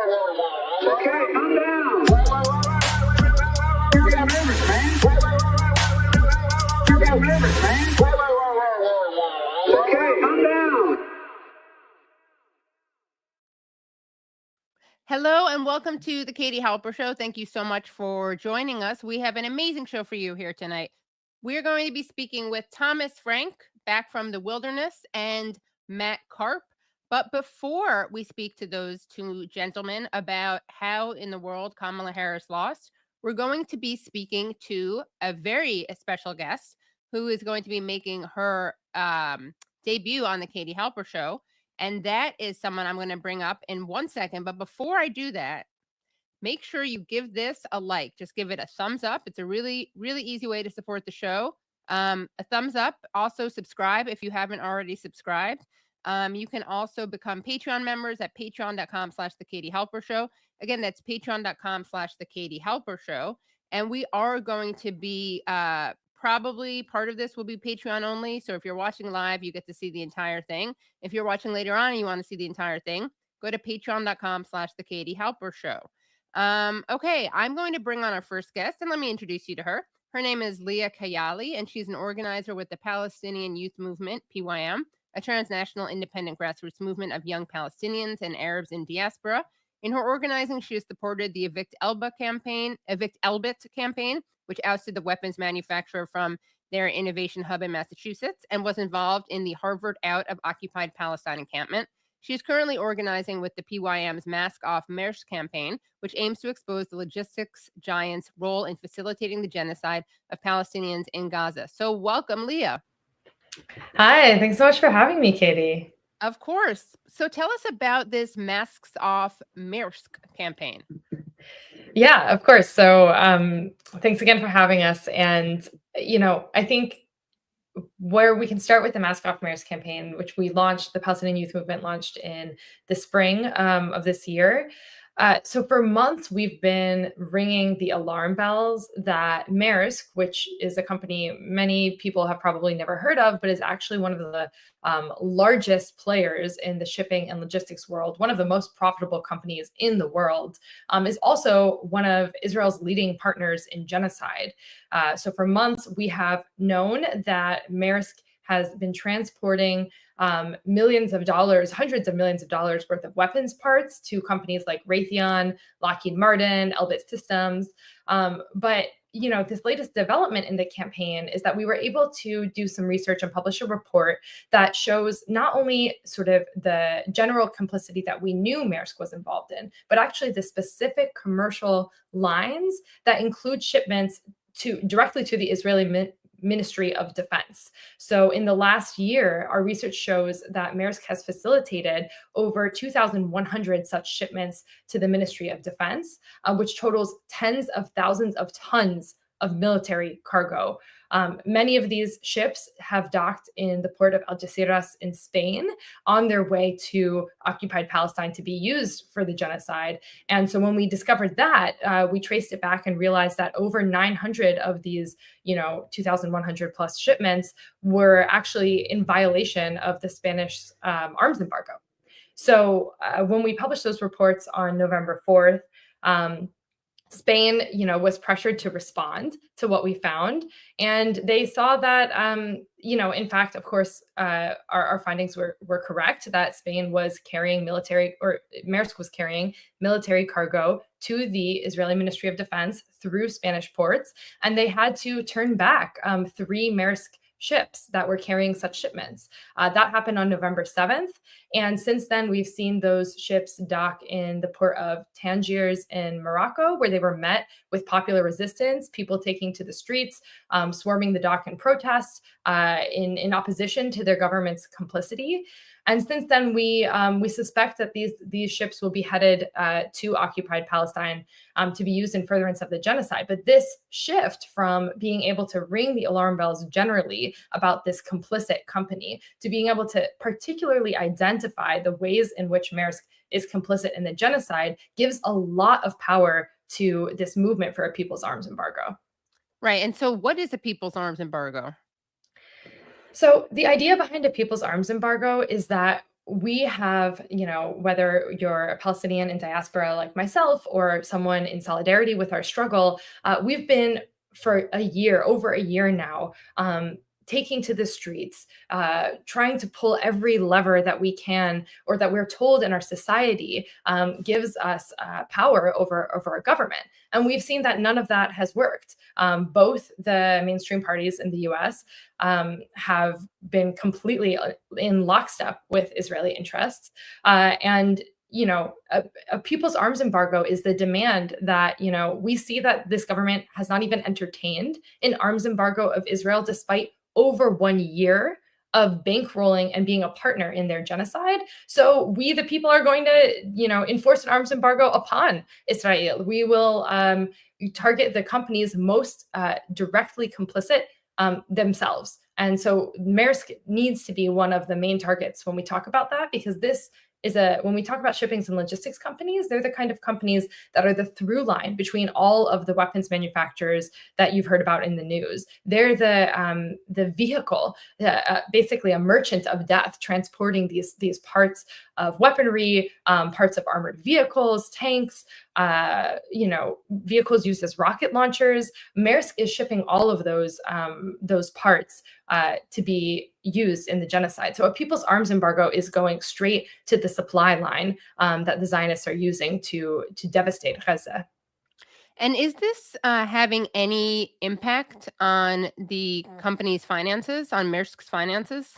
Okay, calm down. You got nervous, man. You got nervous, man. Okay, calm down. Hello and welcome to the Katie Halper Show. Thank you so much for joining us. We have an amazing show for you here tonight. We are going to be speaking with Thomas Frank, back from the wilderness, and Matt Karp. But before we speak to those two gentlemen about how in the world Kamala Harris lost, we're going to be speaking to a very special guest who is going to be making her debut on the Katie Halper Show. And that is someone I'm going to bring up in 1 second. But before I do that, make sure you give this a like. Just give it a thumbs up. It's a really, really easy way to support the show. A thumbs up. Also subscribe if you haven't already subscribed. You can also become Patreon members at patreon.com/The Katie Halper Show. Again, that's patreon.com/The Katie Halper Show. And we are going to be probably part of this will be Patreon only. So if you're watching live, you get to see the entire thing. If you're watching later on and you want to see the entire thing, go to patreon.com/The Katie Halper Show. Okay, I'm going to bring on our first guest, and let me introduce you to her. Her name is Lea Kayali, and she's an organizer with the Palestinian Youth Movement, PYM, a transnational independent grassroots movement of young Palestinians and Arabs in diaspora. In her organizing, she has supported the Evict Elbit campaign, which ousted the weapons manufacturer from their innovation hub in Massachusetts, and was involved in the Harvard Out of Occupied Palestine encampment. She is currently organizing with the PYM's Off Maersk campaign, which aims to expose the logistics giant's role in facilitating the genocide of Palestinians in Gaza. So welcome, Lea. Hi, thanks so much for having me, Katie. Of course. So tell us about this Masks Off Maersk campaign. Yeah, of course. So thanks again for having us. And, I think where we can start with the Mask Off Maersk campaign, which we launched, the Palestinian Youth Movement launched in the spring of this year. So for months, we've been ringing the alarm bells that Maersk, which is a company many people have probably never heard of, but is actually one of the largest players in the shipping and logistics world, one of the most profitable companies in the world, is also one of Israel's leading partners in genocide. So for months, we have known that Maersk has been transporting millions of dollars, hundreds of millions of dollars worth of weapons parts to companies like Raytheon, Lockheed Martin, Elbit Systems. But this latest development in the campaign is that we were able to do some research and publish a report that shows not only sort of the general complicity that we knew Maersk was involved in, but actually the specific commercial lines that include shipments directly to the Israeli Ministry of Defense. So in the last year, our research shows that Maersk has facilitated over 2,100 such shipments to the Ministry of Defense, which totals tens of thousands of tons of military cargo. Many of these ships have docked in the port of Algeciras in Spain on their way to occupied Palestine to be used for the genocide. And so when we discovered that, we traced it back and realized that over 900 of these, 2,100 plus shipments were actually in violation of the Spanish arms embargo. So when we published those reports on November 4th, Spain, was pressured to respond to what we found. And they saw that, in fact, of course, our findings were correct, that Spain was carrying Maersk was carrying military cargo to the Israeli Ministry of Defense through Spanish ports. And they had to turn back 3 Maersk ships that were carrying such shipments. That happened on November 7th. And since then, we've seen those ships dock in the port of Tangiers in Morocco, where they were met with popular resistance, people taking to the streets, swarming the dock in protest, in opposition to their government's complicity. And since then, we suspect that these ships will be headed to occupied Palestine to be used in furtherance of the genocide. But this shift from being able to ring the alarm bells generally about this complicit company to being able to particularly identify the ways in which Maersk is complicit in the genocide gives a lot of power to this movement for a people's arms embargo. Right. And so what is a people's arms embargo? So the idea behind a people's arms embargo is that we have, whether you're a Palestinian in diaspora like myself or someone in solidarity with our struggle, we've been for over a year now, taking to the streets, trying to pull every lever that we can or that we're told in our society gives us power over our government. And we've seen that none of that has worked. Both the mainstream parties in the US have been completely in lockstep with Israeli interests. And a people's arms embargo is the demand that, we see that this government has not even entertained an arms embargo of Israel, despite over 1 year of bankrolling and being a partner in their genocide. So we, the people, are going to, enforce an arms embargo upon Israel. We will target the companies most directly complicit themselves. And so Maersk needs to be one of the main targets when we talk about that, because this is when we talk about shippings and logistics companies, they're the kind of companies that are the through line between all of the weapons manufacturers that you've heard about in the news. They're the vehicle, basically a merchant of death, transporting these parts of weaponry, parts of armored vehicles, tanks, vehicles used as rocket launchers. Maersk is shipping all of those parts to be used in the genocide. So a people's arms embargo is going straight to the supply line that the Zionists are using to devastate Gaza. And is this having any impact on the company's finances, on Maersk's finances?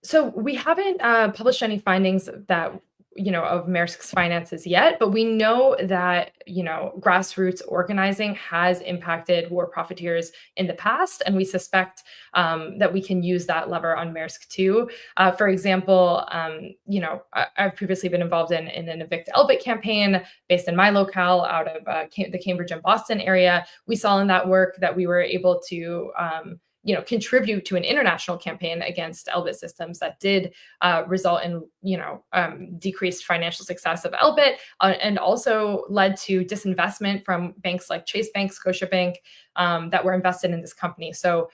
So we haven't published any findings that of Maersk's finances yet, but we know that grassroots organizing has impacted war profiteers in the past, and we suspect that we can use that lever on Maersk too. For example, I've previously been involved in an Evict Elbit campaign based in my locale out of the Cambridge and Boston area. We saw in that work that we were able to contribute to an international campaign against Elbit systems that did result in, decreased financial success of Elbit, and also led to disinvestment from banks like Chase Bank, Scotiabank, that were invested in this company. So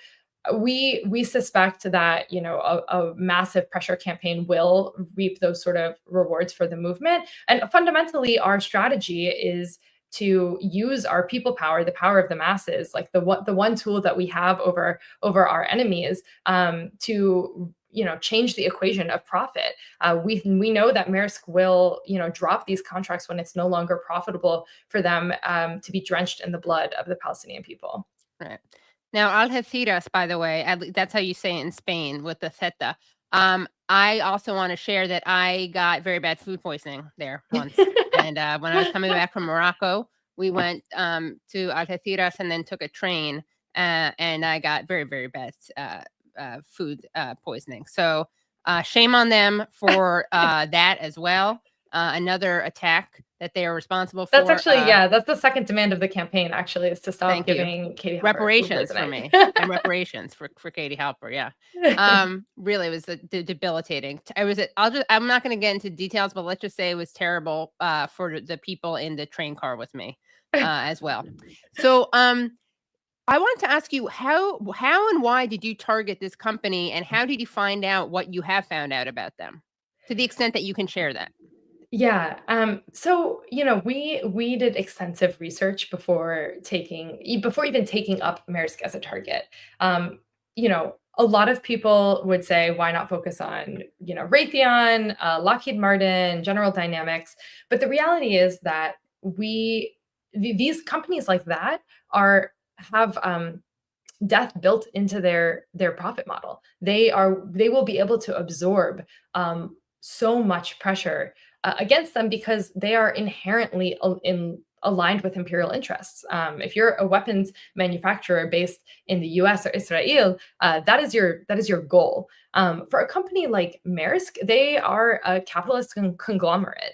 we suspect that, a massive pressure campaign will reap those sort of rewards for the movement. And fundamentally, our strategy is to use our people power, the power of the masses, like the one tool that we have over our enemies, to change the equation of profit. We know that Maersk will drop these contracts when it's no longer profitable for them to be drenched in the blood of the Palestinian people. Right. Now, Algeciras, by the way, that's how you say it in Spain with the theta. I also want to share that I got very bad food poisoning there once. And when I was coming back from Morocco, we went to Algeciras and then took a train, and I got very, very bad food poisoning. So shame on them for that as well. Another attack that they are responsible for. That's actually, that's the second demand of the campaign, actually, is to stop giving Katie Halper reparations for me and reparations for Katie Halper. Yeah. Really, it was debilitating. I'm not going to get into details, but let's just say it was terrible for the people in the train car with me as well. So I wanted to ask you, how and why did you target this company, and how did you find out what you have found out about them, to the extent that you can share that? Yeah. So, we did extensive research before even taking up Maersk as a target. A lot of people would say, why not focus on, Raytheon, Lockheed Martin, General Dynamics? But the reality is that these companies like that have death built into their profit model. They will be able to absorb so much pressure against them because they are inherently aligned with imperial interests. If you're a weapons manufacturer based in the US or Israel, that is your goal. For a company like Maersk, they are a capitalist conglomerate.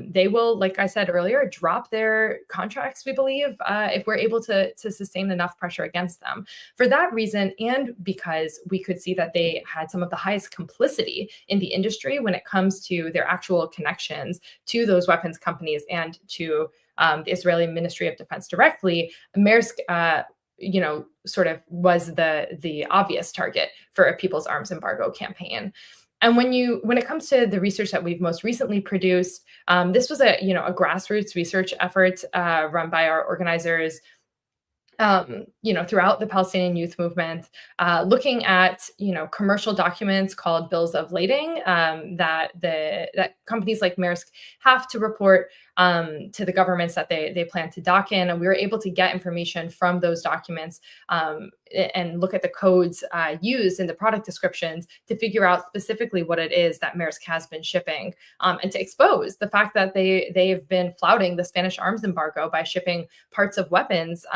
They will, like I said earlier, drop their contracts, we believe, if we're able to sustain enough pressure against them. For that reason, and because we could see that they had some of the highest complicity in the industry when it comes to their actual connections to those weapons companies and to the Israeli Ministry of Defense directly, Maersk, sort of was the obvious target for a people's arms embargo campaign. And when it comes to the research that we've most recently produced, this was a grassroots research effort run by our organizers throughout the Palestinian Youth Movement, looking at commercial documents called bills of lading that companies like Maersk have to report to the governments that they plan to dock in, and we were able to get information from those documents and look at the codes used in the product descriptions to figure out specifically what it is that Maersk has been shipping, and to expose the fact that they've been flouting the Spanish arms embargo by shipping parts of weapons,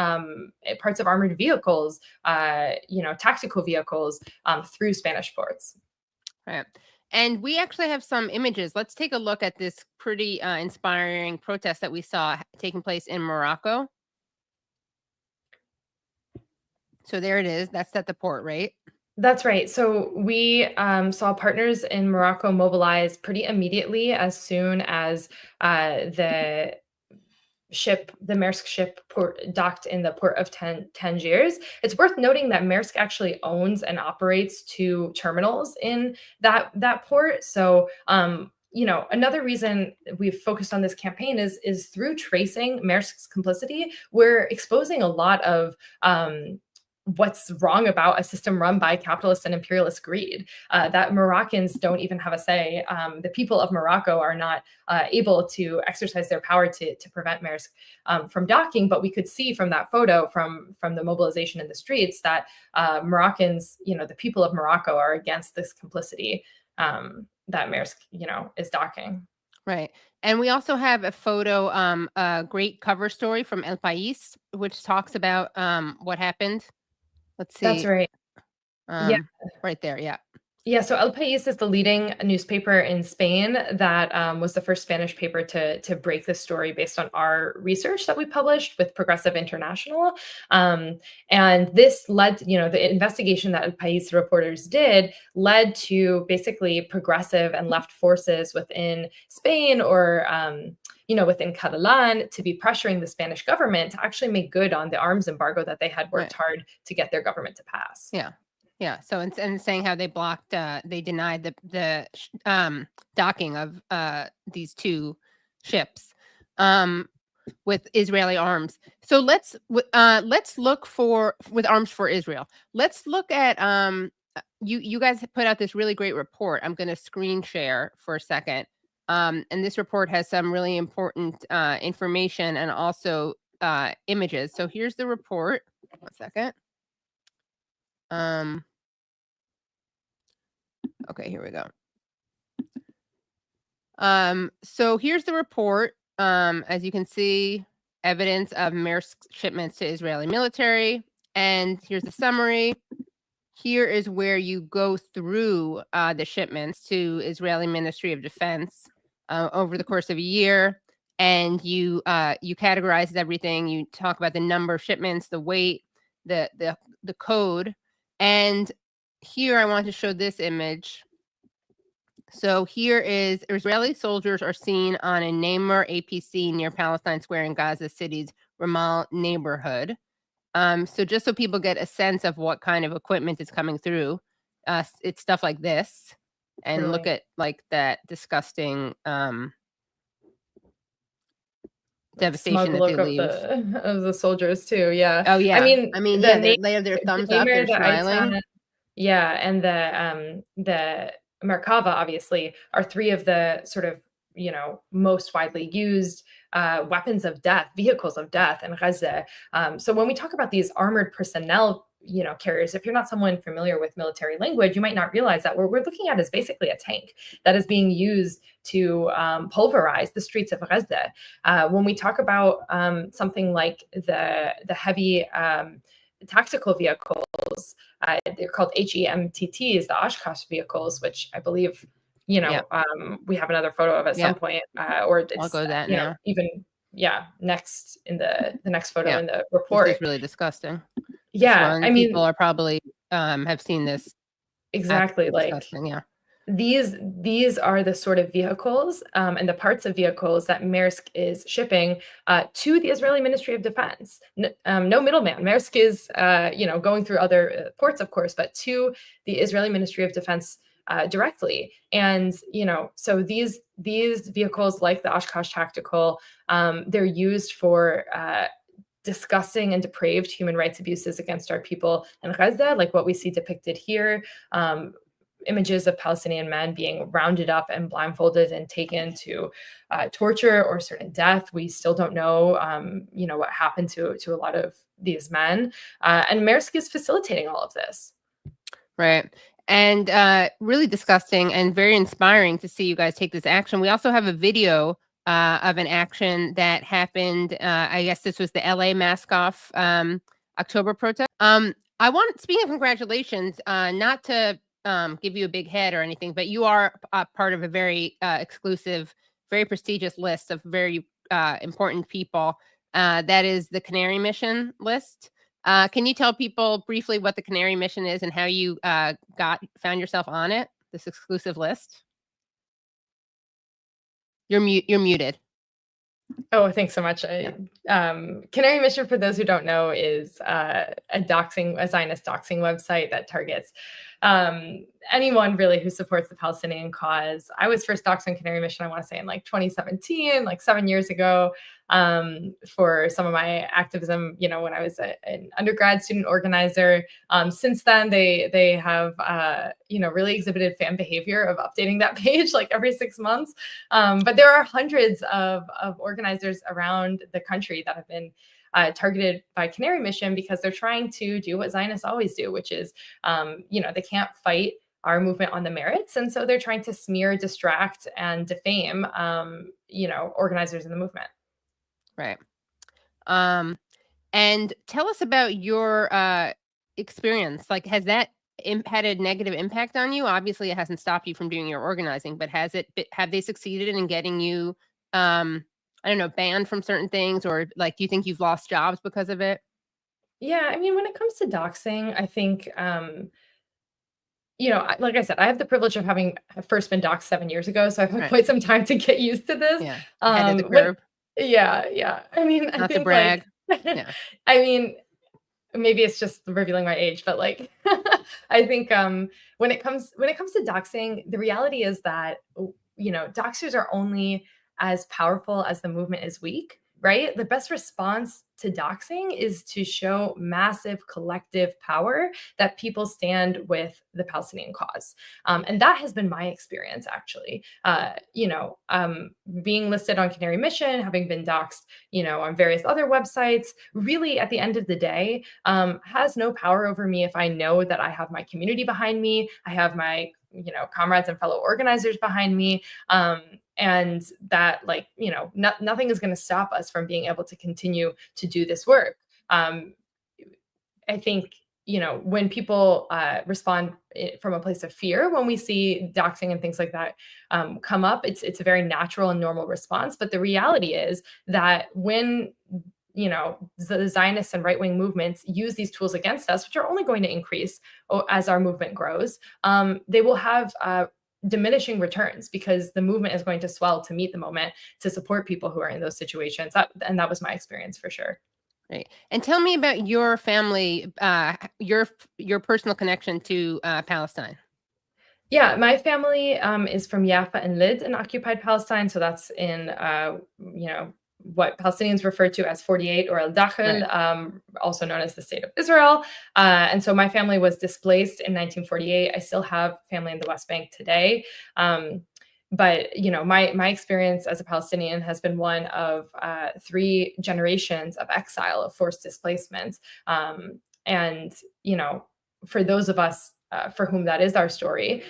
parts of armored vehicles, tactical vehicles through Spanish ports. Right. And we actually have some images. Let's take a look at this pretty inspiring protest that we saw taking place in Morocco. So there it is. That's at the port, right? That's right. So we saw partners in Morocco mobilize pretty immediately as soon as the Maersk ship docked in the port of Tangiers. It's worth noting that Maersk actually owns and operates 2 terminals in that port. So another reason we've focused on this campaign is through tracing Maersk's complicity, we're exposing a lot of what's wrong about a system run by capitalist and imperialist greed, that Moroccans don't even have a say. The people of Morocco are not able to exercise their power to prevent Maersk from docking, but we could see from that photo, from the mobilization in the streets, that Moroccans, the people of Morocco are against this complicity that Maersk, is docking. Right. And we also have a photo, a great cover story from El País, which talks about what happened. Let's see. That's right. Yeah. Right there. Yeah. Yeah, so El País is the leading newspaper in Spain that was the first Spanish paper to break this story based on our research that we published with Progressive International. And this led, the investigation that El País reporters did led to basically progressive and left forces within Spain or within Catalan to be pressuring the Spanish government to actually make good on the arms embargo that they had worked hard to get their government to pass. Yeah. Yeah. So, and saying how they denied the docking of these 2 ships with Israeli arms. So let's look with arms for Israel. Let's look at you guys put out this really great report. I'm going to screen share for a second. And this report has some really important information and also images. So here's the report. 1 second. Okay, here we go. So here's the report. As you can see, evidence of Maersk's shipments to Israeli military. And here's the summary. Here is where you go through the shipments to Israeli Ministry of Defense over the course of a year. And you categorize everything. You talk about the number of shipments, the weight, the code. And here I want to show this image. So here is Israeli soldiers are seen on a Namur APC near Palestine Square in Gaza City's Ramal neighborhood. So just so people get a sense of what kind of equipment is coming through, it's stuff like this. And look at like that disgusting devastation that they leave. Of the soldiers too. Yeah. Oh yeah. I mean, they have their thumbs up, they're smiling. Yeah, and the Merkava obviously are 3 of the sort of most widely used weapons of death, vehicles of death in Gaza. So when we talk about these armored personnel carriers, if you're not someone familiar with military language, you might not realize that what we're looking at is basically a tank that is being used to pulverize the streets of Gaza. When we talk about something like the heavy tactical vehicles, they're called HEMTTs, the Oshkosh vehicles, which I believe we have another photo of at some point, or it's, I'll go to that now. Even next in the next photo in the report. It's really disgusting. Yeah, I mean, people are probably have seen this. Exactly, like these are the sort of vehicles and the parts of vehicles that Maersk is shipping to the Israeli Ministry of Defense. No middleman. Maersk is going through other ports, of course, but to the Israeli Ministry of Defense directly. And, so these vehicles like the Oshkosh Tactical, they're used for disgusting and depraved human rights abuses against our people in Gaza, like what we see depicted here. Images of Palestinian men being rounded up and blindfolded and taken to torture or certain death. We still don't know, what happened to a lot of these men. And Maersk is facilitating all of this. Right. And really disgusting and very inspiring to see you guys take this action. We also have a video of an action that happened. I guess this was the LA Mask Off October protest. Speaking of congratulations, not to give you a big head or anything, but you are part of a very exclusive, very prestigious list of very important people. That is the Canary Mission list. Can you tell people briefly what the Canary Mission is and how you found yourself on it, this exclusive list? You're muted. Oh, thanks so much. Canary Mission, for those who don't know, is a Zionist doxing website that targets anyone really who supports the Palestinian cause. I was first doxed on Canary Mission, I want to say in 2017, 7 years ago, for some of my activism, when I was an undergrad student organizer. Since then, they have, really exhibited fan behavior of updating that page every 6 months. But there are hundreds of organizers around the country that have been targeted by Canary Mission because they're trying to do what Zionists always do, which is, they can't fight our movement on the merits. And so they're trying to smear, distract, and defame, organizers in the movement. Right. And tell us about your experience. Has that had a negative impact on you? Obviously, it hasn't stopped you from doing your organizing, but have they succeeded in getting you, banned from certain things, or do you think you've lost jobs because of it? Yeah, when it comes to doxing, I think, like I said, I have the privilege of having first been doxed 7 years ago, so I've had quite some time to get used to this. Yeah, ahead of the curve. Yeah. I Not think to brag. Yeah. Maybe it's just revealing my age, but I think when it comes to doxing, the reality is that doxers are only as powerful as the movement is weak, right? The best response to doxing is to show massive collective power that people stand with the Palestinian cause. And that has been my experience, actually. Being listed on Canary Mission, having been doxed, on various other websites, really at the end of the day, has no power over me if I know that I have my community behind me, I have my comrades and fellow organizers behind me, and that nothing is going to stop us from being able to continue to do this work. I think, when people respond from a place of fear, when we see doxing and things like that come up, it's a very natural and normal response. But the reality is that when the Zionists and right-wing movements use these tools against us, which are only going to increase as our movement grows, they will have diminishing returns because the movement is going to swell to meet the moment to support people who are in those situations. And that was my experience for sure. Right. And tell me about your family, your personal connection to Palestine. Yeah, my family is from Jaffa and Lid in occupied Palestine. So that's in, what Palestinians refer to as 48 or Al-Dakhil, right. Also known as the State of Israel. And so my family was displaced in 1948. I still have family in the West Bank today. But, my experience as a Palestinian has been one of 3 generations of exile, of forced displacement. And, for those of us for whom that is our story,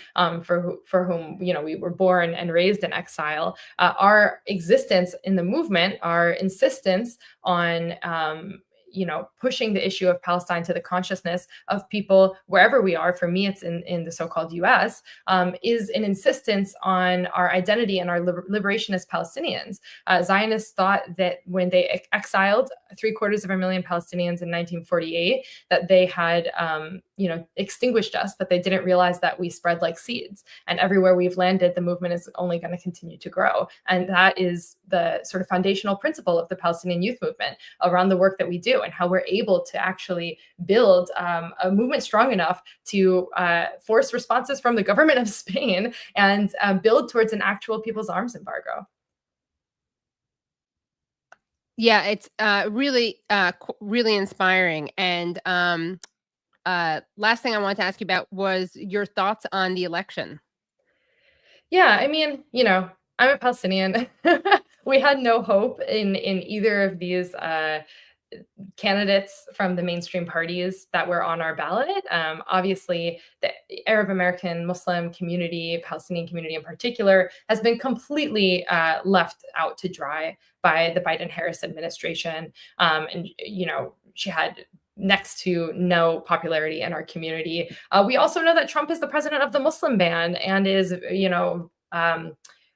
for whom, we were born and raised in exile, our existence in the movement, our insistence on, pushing the issue of Palestine to the consciousness of people wherever we are, for me, it's in the so-called US, is an insistence on our identity and our liberation as Palestinians. Zionists thought that when they exiled 750,000 Palestinians in 1948, that they had, extinguished us, but they didn't realize that we spread like seeds. And everywhere we've landed, the movement is only going to continue to grow. And that is the sort of foundational principle of the Palestinian Youth Movement around the work that we do. do and how we're able to actually build a movement strong enough to force responses from the government of Spain and build towards an actual people's arms embargo. Yeah, it's really really inspiring. And last thing I wanted to ask you about was your thoughts on the election. Yeah, I mean, I'm a Palestinian. We had no hope in either of these candidates from the mainstream parties that were on our ballot. Obviously, the Arab American Muslim community, Palestinian community in particular, has been completely left out to dry by the Biden-Harris administration. And, she had next to no popularity in our community. We also know that Trump is the president of the Muslim ban and is,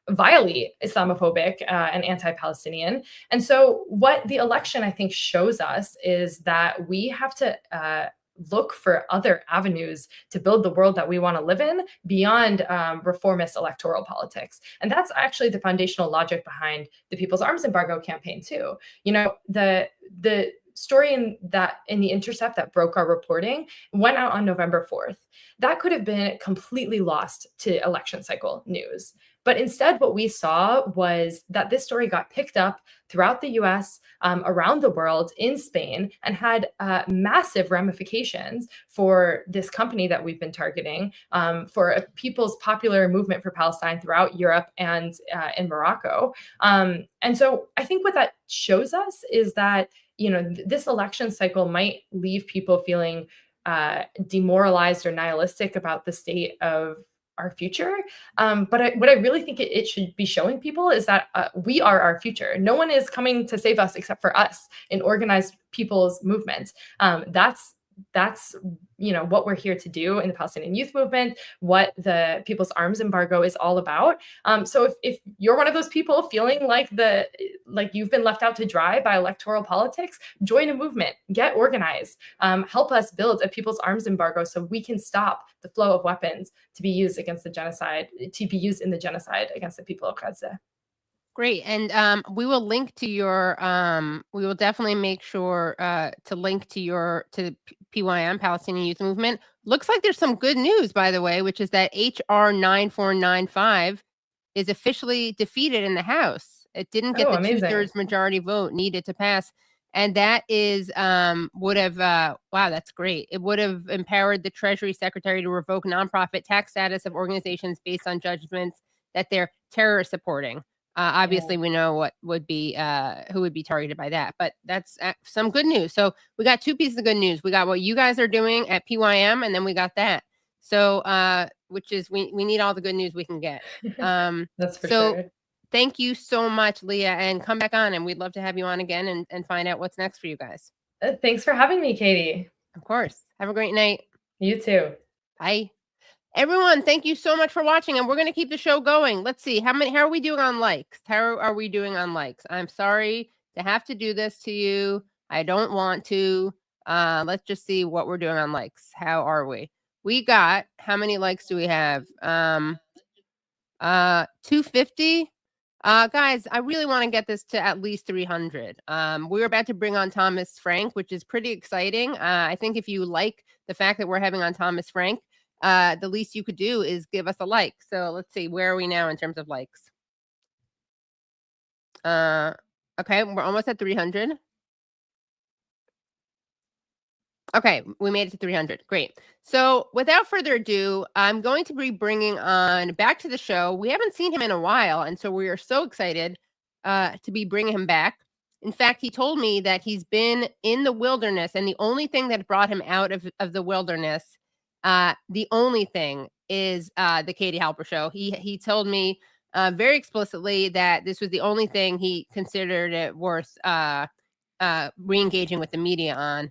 vilely Islamophobic and anti-Palestinian. And so what the election, I think, shows us is that we have to look for other avenues to build the world that we want to live in beyond reformist electoral politics. And that's actually the foundational logic behind the People's Arms Embargo campaign too. The story in The Intercept that broke our reporting went out on November 4th. That could have been completely lost to election cycle news. But instead, what we saw was that this story got picked up throughout the US, around the world, in Spain, and had massive ramifications for this company that we've been targeting, for a people's popular movement for Palestine throughout Europe and in Morocco. And so I think what that shows us is that, this election cycle might leave people feeling demoralized or nihilistic about the state of our future. But what I really think it should be showing people is that we are our future. No one is coming to save us except for us in organized people's movements. That's what we're here to do in the Palestinian Youth Movement, what the People's Arms Embargo is all about. So if you're one of those people feeling like you've been left out to dry by electoral politics, join a movement, get organized, help us build a People's Arms Embargo so we can stop the flow of weapons to be used against the genocide, to be used in the genocide against the people of Gaza. Great. And we will link to your we will definitely make sure to link to the PYM, Palestinian Youth Movement. Looks like there's some good news, by the way, which is that HR 9495 is officially defeated in the House. It didn't get the amazing. 2/3 majority vote needed to pass. And that is would have wow, that's great. It would have empowered the Treasury Secretary to revoke nonprofit tax status of organizations based on judgments that they're terror supporting. Obviously, we know what would be who would be targeted by that, but that's some good news. So we got two pieces of good news. We got what you guys are doing at PYM, and then we got that. So which is we need all the good news we can get. That's for sure. Thank you so much, Lea, and come back on, and we'd love to have you on again and find out what's next for you guys. Thanks for having me, Katie. Of course. Have a great night. You too. Bye. Everyone, thank you so much for watching, and we're going to keep the show going. Let's see, how are we doing on likes? How are we doing on likes? I'm sorry to have to do this to you. I don't want to. Let's just see what we're doing on likes. How are we? We got, how many likes do we have? 250. Guys, I really want to get this to at least 300. We're about to bring on Thomas Frank, which is pretty exciting. I think if you like the fact that we're having on Thomas Frank, the least you could do is give us a like. So let's see, where are we now in terms of likes? Okay, we're almost at 300. Okay, we made it to 300. Great. So without further ado, I'm going to be bringing on back to the show. We haven't seen him in a while, and so we are so excited to be bringing him back. In fact, he told me that he's been in the wilderness, and the only thing that brought him out of the wilderness, the only thing is the Katie Halper show. He told me very explicitly that this was the only thing he considered it worth re-engaging with the media on.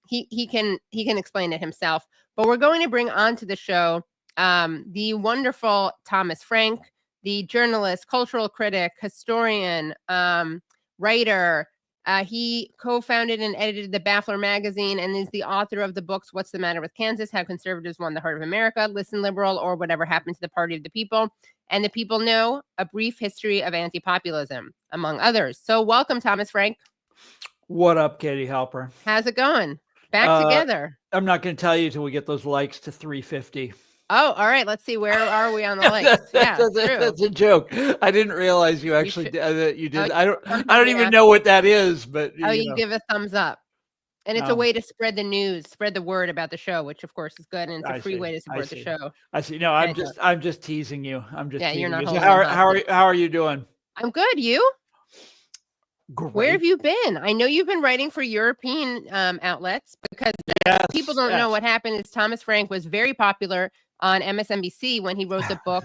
He can explain it himself, but we're going to bring onto the show the wonderful Thomas Frank, the journalist, cultural critic, historian, writer. He co-founded and edited the Baffler magazine and is the author of the books What's the Matter with Kansas? How Conservatives Won the Heart of America, Listen Liberal, or Whatever Happened to the Party of the People, and The People Know, A Brief History of Anti-Populism, among others. So welcome, Thomas Frank. What up, Katie Halper? How's it going? Back together. I'm not going to tell you till we get those likes to 350. Oh, all right. Let's see. Where are we on the likes? Yeah, that's a joke. I didn't realize you actually you did. I don't even know what that is, but you give a thumbs up. And it's a way to spread the news, spread the word about the show, which of course is good, and it's a free way to support the show. I see. No, I'm just teasing you. I'm just teasing you're not you. holding How are you doing? I'm good. You? Great. Where have you been? I know you've been writing for European outlets, because people don't know what happened is Thomas Frank was very popular on MSNBC when he wrote the book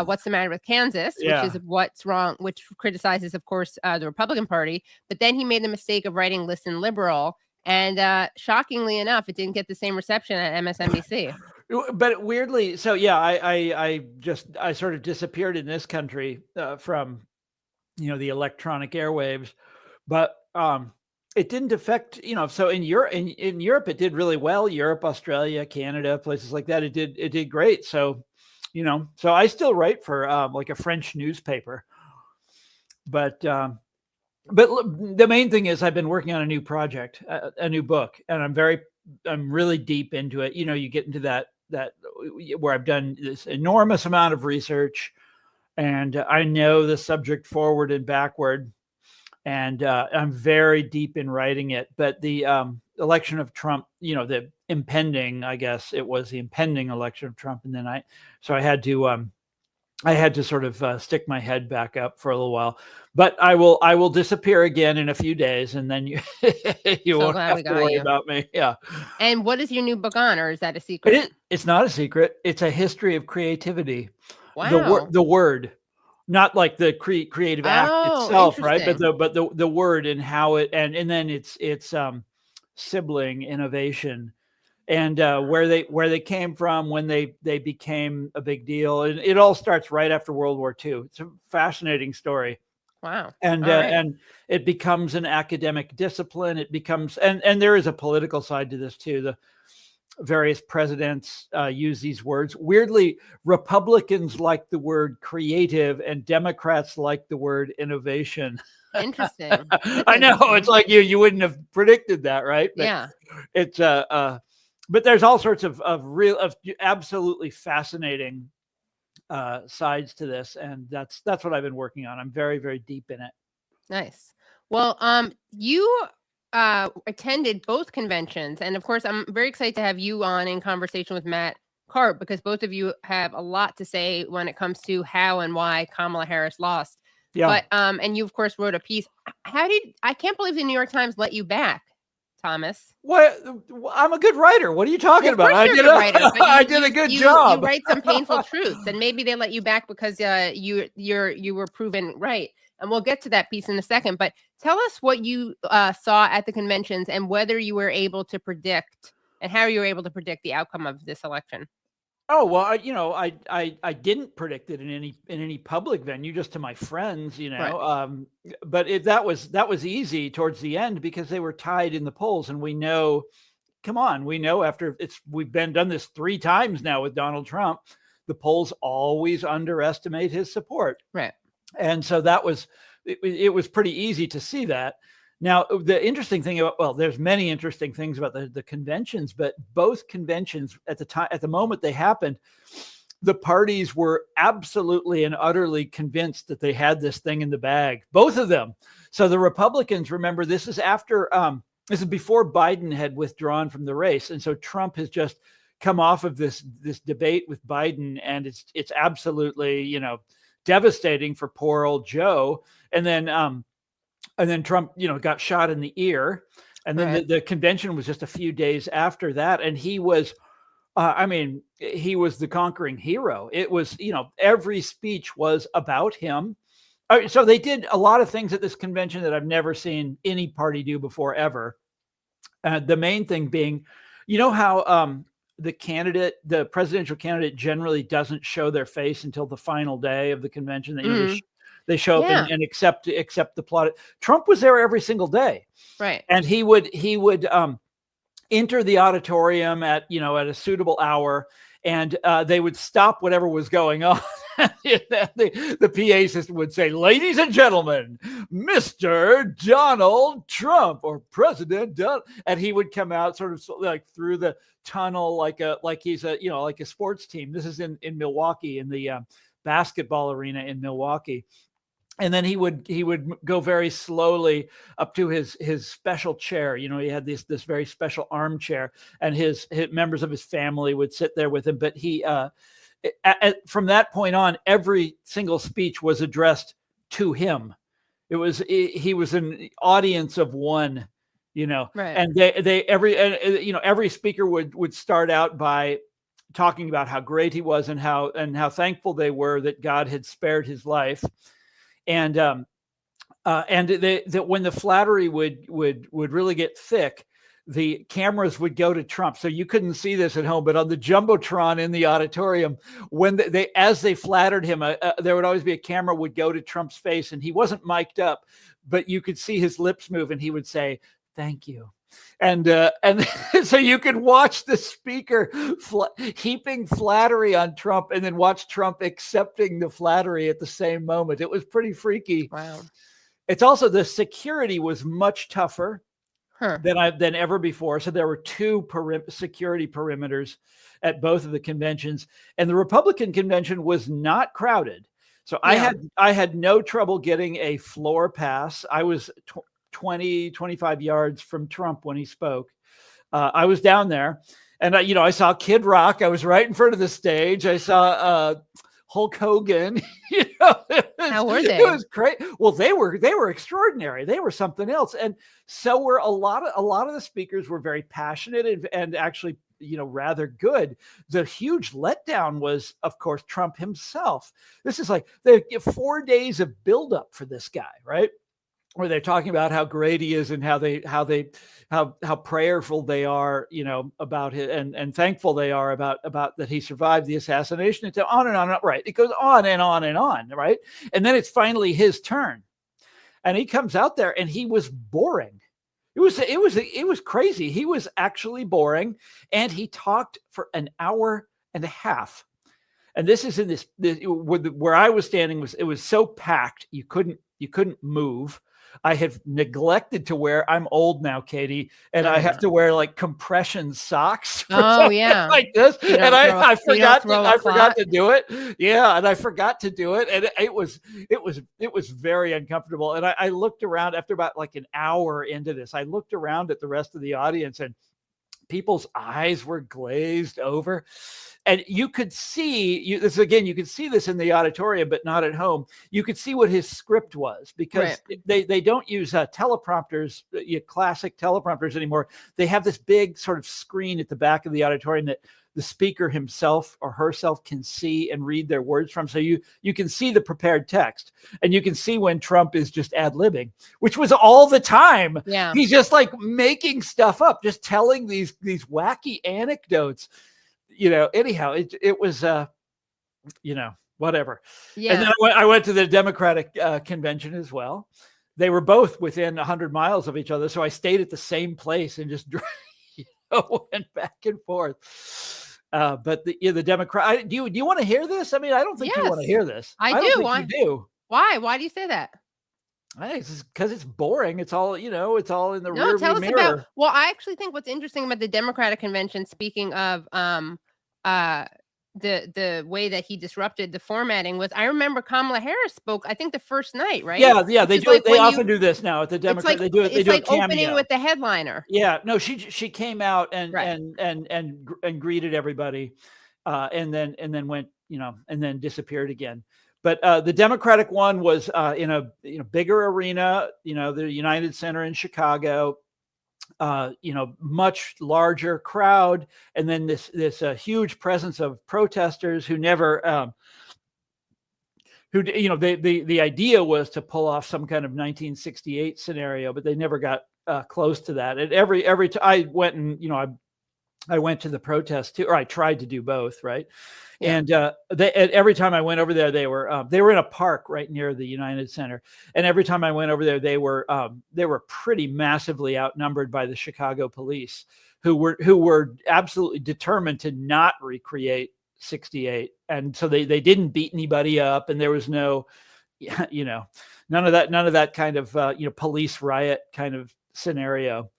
What's the Matter with Kansas, which is what's wrong, which criticizes, of course, the Republican Party. But then he made the mistake of writing Listen Liberal. And shockingly enough, it didn't get the same reception at MSNBC. But weirdly, so I sort of disappeared in this country from the electronic airwaves, but it didn't affect, so in Europe, in Europe, it did really well. Europe, Australia, Canada, places like that. It did great. So, so I still write for like a French newspaper, but the main thing is I've been working on a new project, a new book, and I'm really deep into it. You get into that where I've done this enormous amount of research, and I know the subject forward and backward, and I'm very deep in writing it. But the election of Trump, the impending, I guess it was the impending election of Trump, and then I had to sort of stick my head back up for a little while. But I will disappear again in a few days, and then you won't have to worry about me. Yeah. And what is your new book on, or is that a secret? It's not a secret. It's a history of creativity. Wow. The word, not like the creative act itself, right? But the word and how it and then it's sibling innovation, and where they came from when they became a big deal, and it all starts right after World War II. It's a fascinating story. Wow. And it becomes an academic discipline. It becomes and there is a political side to this too. The various presidents use these words. Weirdly, Republicans like the word creative and Democrats like the word innovation. Interesting. I know. It's like you wouldn't have predicted that, right? But yeah. It's but there's all sorts of absolutely fascinating sides to this, and that's what I've been working on. I'm very, very deep in it. Nice. Well, you attended both conventions, and of course I'm very excited to have you on in conversation with Matt Karp, because both of you have a lot to say when it comes to how and why Kamala Harris lost. But and you of course wrote a piece. I can't believe the New York Times let you back, Thomas. What? I'm a good writer. What are you talking about? I did a good job. You write some painful truths, and maybe they let you back because you were proven right. And we'll get to that piece in a second. But tell us what you saw at the conventions, and whether you were able to predict, and how you were able to predict the outcome of this election. Oh, well, I didn't predict it in any public venue, just to my friends, Right. But that was easy towards the end, because they were tied in the polls, and we know after we've done this 3 times now with Donald Trump, the polls always underestimate his support. Right. And so it was pretty easy to see that. Now, the interesting thing there's many interesting things about the conventions, but both conventions at the moment they happened, the parties were absolutely and utterly convinced that they had this thing in the bag, both of them. So the Republicans, remember, this is before Biden had withdrawn from the race. And so Trump has just come off of this debate with Biden, and it's absolutely, devastating for poor old Joe. And then Trump, got shot in the ear. And then the convention was just a few days after that. And he was, he was the conquering hero. It was, every speech was about him. So they did a lot of things at this convention that I've never seen any party do before, ever. The main thing being, how the presidential candidate generally doesn't show their face until the final day of the convention. They show up and accept the plot. Trump was there every single day. Right. And he would enter the auditorium at a suitable hour, and they would stop whatever was going on the PA system would say, "Ladies and gentlemen, Mr. Donald Trump," or President Donald, and he would come out sort of like through the tunnel like he's a like a sports team. This is in Milwaukee, in the basketball arena in Milwaukee. And then he would go very slowly up to his special chair. He had this very special armchair, and his members of his family would sit there with him. But he from that point on, every single speech was addressed to him. He was an audience of one, Right. and every speaker would start out by talking about how great he was and how thankful they were that God had spared his life. And that when the flattery would really get thick, the cameras would go to Trump. So you couldn't see this at home, but on the Jumbotron in the auditorium, when as they flattered him, there would always be a camera would go to Trump's face, and he wasn't mic'd up, but you could see his lips move, and he would say, "Thank you." And so you could watch the speaker heaping flattery on Trump, and then watch Trump accepting the flattery at the same moment. It was pretty freaky. Wow. It's also, the security was much tougher than ever before. So there were two security perimeters at both of the conventions, and the Republican convention was not crowded. So I had no trouble getting a floor pass. I was 25 yards from Trump when he spoke. I was down there, and I saw Kid Rock. I was right in front of the stage. I saw Hulk Hogan. How were they? It was great. Well, they were extraordinary. They were something else, and so were a lot of the speakers were very passionate and actually rather good. The huge letdown was, of course, Trump himself. This is like 4 days of buildup for this guy, right? Where they're talking about how great he is and how prayerful they are, about it, and thankful they are about that he survived the assassination. It's on and on, right? It goes on and on and on, right? And then it's finally his turn, and he comes out there, and he was boring. It was crazy. He was actually boring, and he talked for an hour and a half. And this is in this where I was standing, it was so packed you couldn't move. I have neglected to wear. I'm old now, Katie, and I have to wear like compression socks. Oh yeah, like this, and I forgot to do it. Yeah, and I forgot to do it, and it was very uncomfortable. And I looked around after about like an hour into this. I looked around at the rest of the audience, and people's eyes were glazed over. And you could see this again. You could see this in the auditorium, but not at home. You could see what his script was, because they don't use teleprompters, classic teleprompters anymore. They have this big sort of screen at the back of the auditorium that the speaker himself or herself can see and read their words from. So you can see the prepared text, and you can see when Trump is just ad-libbing, which was all the time. Yeah, he's just like making stuff up, just telling these wacky anecdotes. Anyhow, it was, whatever. Yeah. And then I went to the Democratic convention as well. They were both within 100 miles of each other. So I stayed at the same place and just went back and forth. But the Democrat, do you want to hear this? I mean, I don't think you want to hear this. I do. Don't think you do. Why? Why do you say that? I think it's because it's boring. It's all, it's all in the rearview tell us mirror. Well, I actually think what's interesting about the Democratic convention, speaking of the way that he disrupted the formatting, was I remember Kamala Harris spoke, I think the first night, right? Yeah, they do. Like they often do this now at the Democrat. They do it. They do like a cameo. Opening with the headliner. Yeah, no, she came out and greeted everybody, and then went, and then disappeared again. But the Democratic one was in a bigger arena, the United Center in Chicago, much larger crowd, and then this huge presence of protesters who never, the idea was to pull off some kind of 1968 scenario, but they never got close to that. And every time I went and I went to the protest too, or I tried to do both, right? Yeah. And every time I went over there, they were in a park right near the United Center. And every time I went over there, they were pretty massively outnumbered by the Chicago police, who were absolutely determined to not recreate '68, and so they didn't beat anybody up, and there was no, none of that kind of police riot kind of scenario.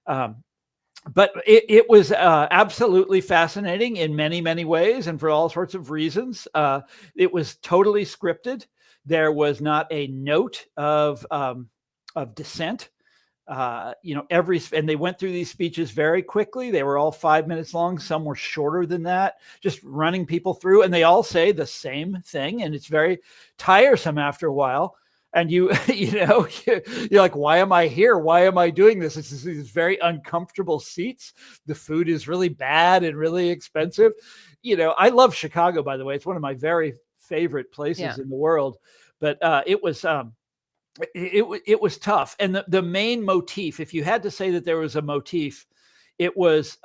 But it was absolutely fascinating in many, many ways, and for all sorts of reasons. It was totally scripted. There was not a note of dissent. And they went through these speeches very quickly. They were all 5 minutes long. Some were shorter than that, just running people through. And they all say the same thing, and it's very tiresome after a while. And you're like, why am I here? Why am I doing this? It's these very uncomfortable seats. The food is really bad and really expensive. I love Chicago, by the way. It's one of my very favorite places in the world. But it was tough. And the main motif, if you had to say that there was a motif, it was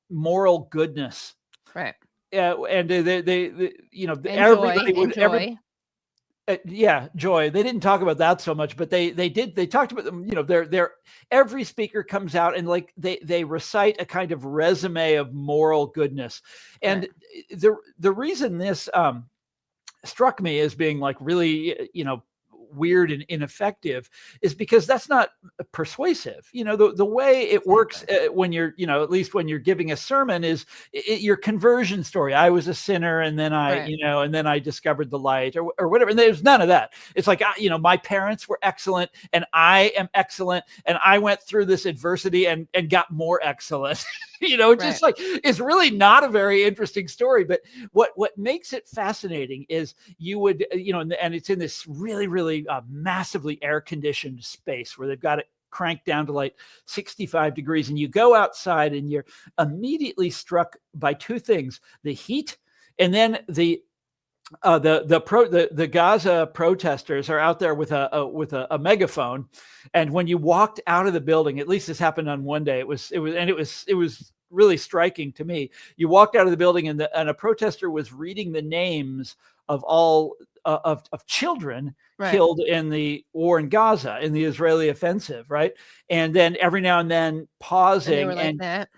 moral goodness. Right. And everybody would joy. Joy. They didn't talk about that so much, but they talked about them. Every speaker comes out and like they recite a kind of resume of moral goodness. And the reason this struck me as being like really, weird and ineffective is because that's not persuasive. The way it works when you're, at least when you're giving a sermon is your conversion story. I was a sinner and then and then I discovered the light or whatever. And there's none of that. It's like, my parents were excellent and I am excellent. And I went through this adversity and got more excellent. Just like, it's really not a very interesting story, but what makes it fascinating is you would, and it's in this really, really massively air-conditioned space where they've got it cranked down to like 65 degrees. And you go outside and you're immediately struck by two things: the heat, and then the Gaza protesters are out there with a megaphone. And when you walked out of the building, at least this happened on one day, it was really striking to me. You walked out of the building and a protester was reading the names of all of children killed in the war in Gaza, in the Israeli offensive. Right. And then every now and then pausing and that.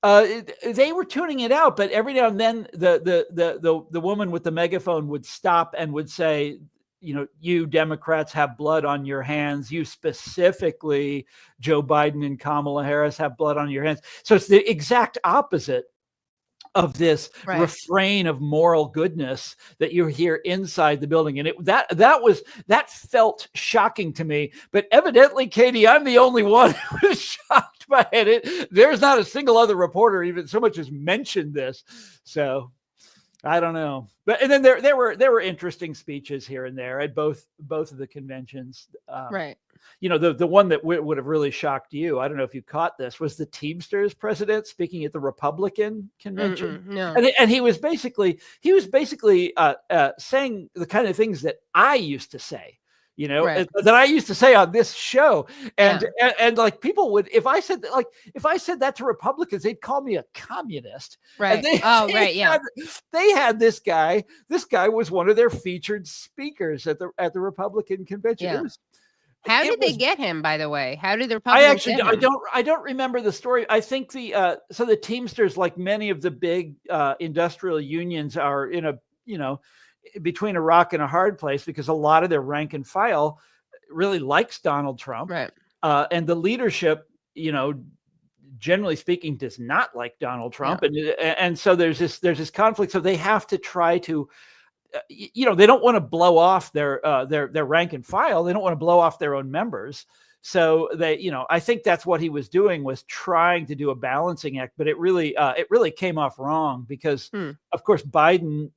They were tuning it out, but every now and then the woman with the megaphone would stop and would say, you Democrats have blood on your hands. You specifically, Joe Biden and Kamala Harris, have blood on your hands. So it's the exact opposite of this refrain of moral goodness that you hear inside the building. And that felt shocking to me. But evidently, Katie, I'm the only one who was shocked by it. There's not a single other reporter even so much as mentioned this. So I don't know. And then there were interesting speeches here and there at both of the conventions. The one that would have really shocked you, I don't know if you caught this, was the Teamsters president speaking at the Republican convention. No. And he was basically saying the kind of things that I used to say. That I used to say on this show. And like people would, if I said that to Republicans, they'd call me a communist. Right. And they had this guy. This guy was one of their featured speakers at the Republican convention. Yeah. How did they get him, by the way? How did the Republicans get him? I don't remember the story. I think the Teamsters, like many of the big industrial unions, are in a, between a rock and a hard place because a lot of their rank and file really likes Donald Trump. Right. And the leadership, generally speaking, does not like Donald Trump. Yeah. And so there's this conflict. So they have to try to, they don't want to blow off their rank and file. They don't want to blow off their own members. So they, I think that's what he was doing, was trying to do a balancing act, but it really came off wrong because of course, Biden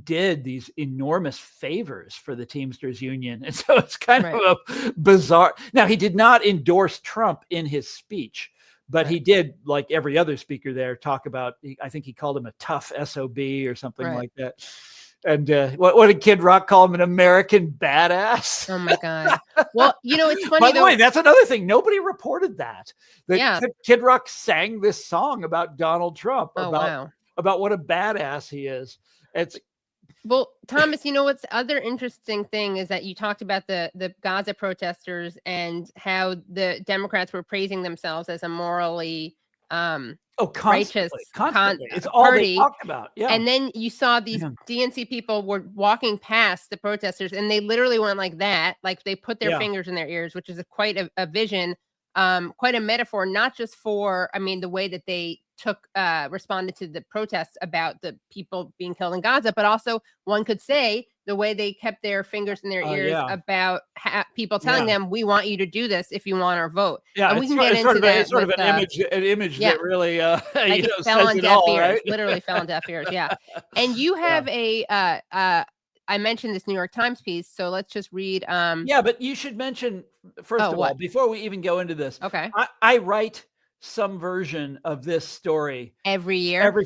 did these enormous favors for the Teamsters Union. And so it's kind of a bizarre. Now, he did not endorse Trump in his speech, but he did, like every other speaker there, talk about, I think he called him a tough SOB or something like that. And what did Kid Rock call him? An American badass? Oh my God. Well, it's funny. By the way, that's another thing. Nobody reported that. Kid Rock sang this song about Donald Trump, about what a badass he is. Well, Thomas, what's the other interesting thing is that you talked about the Gaza protesters and how the Democrats were praising themselves as a morally Oh, constantly, righteous constantly. It's all they party. talked about. Yeah. And then you saw these Yeah. DNC people were walking past the protesters, and they literally went like that, like they put their Yeah. fingers in their ears, which is quite a vision, quite a metaphor, not just for, I mean, the way that they responded to the protests about the people being killed in Gaza, but also one could say the way they kept their fingers in their ears Yeah. about people telling Yeah. them, we want you to do this if you want our vote. Yeah, And we it's can sort- get it's sort into of a- that it's sort of with, an image yeah. that really like you know, it fell says on it deaf all, ears, right? literally fell on deaf ears. Yeah. And you have I mentioned this New York Times piece, so let's just read. Yeah, but you should mention first of all, what? before we even go into this, Okay. I write some version of this story Every year. every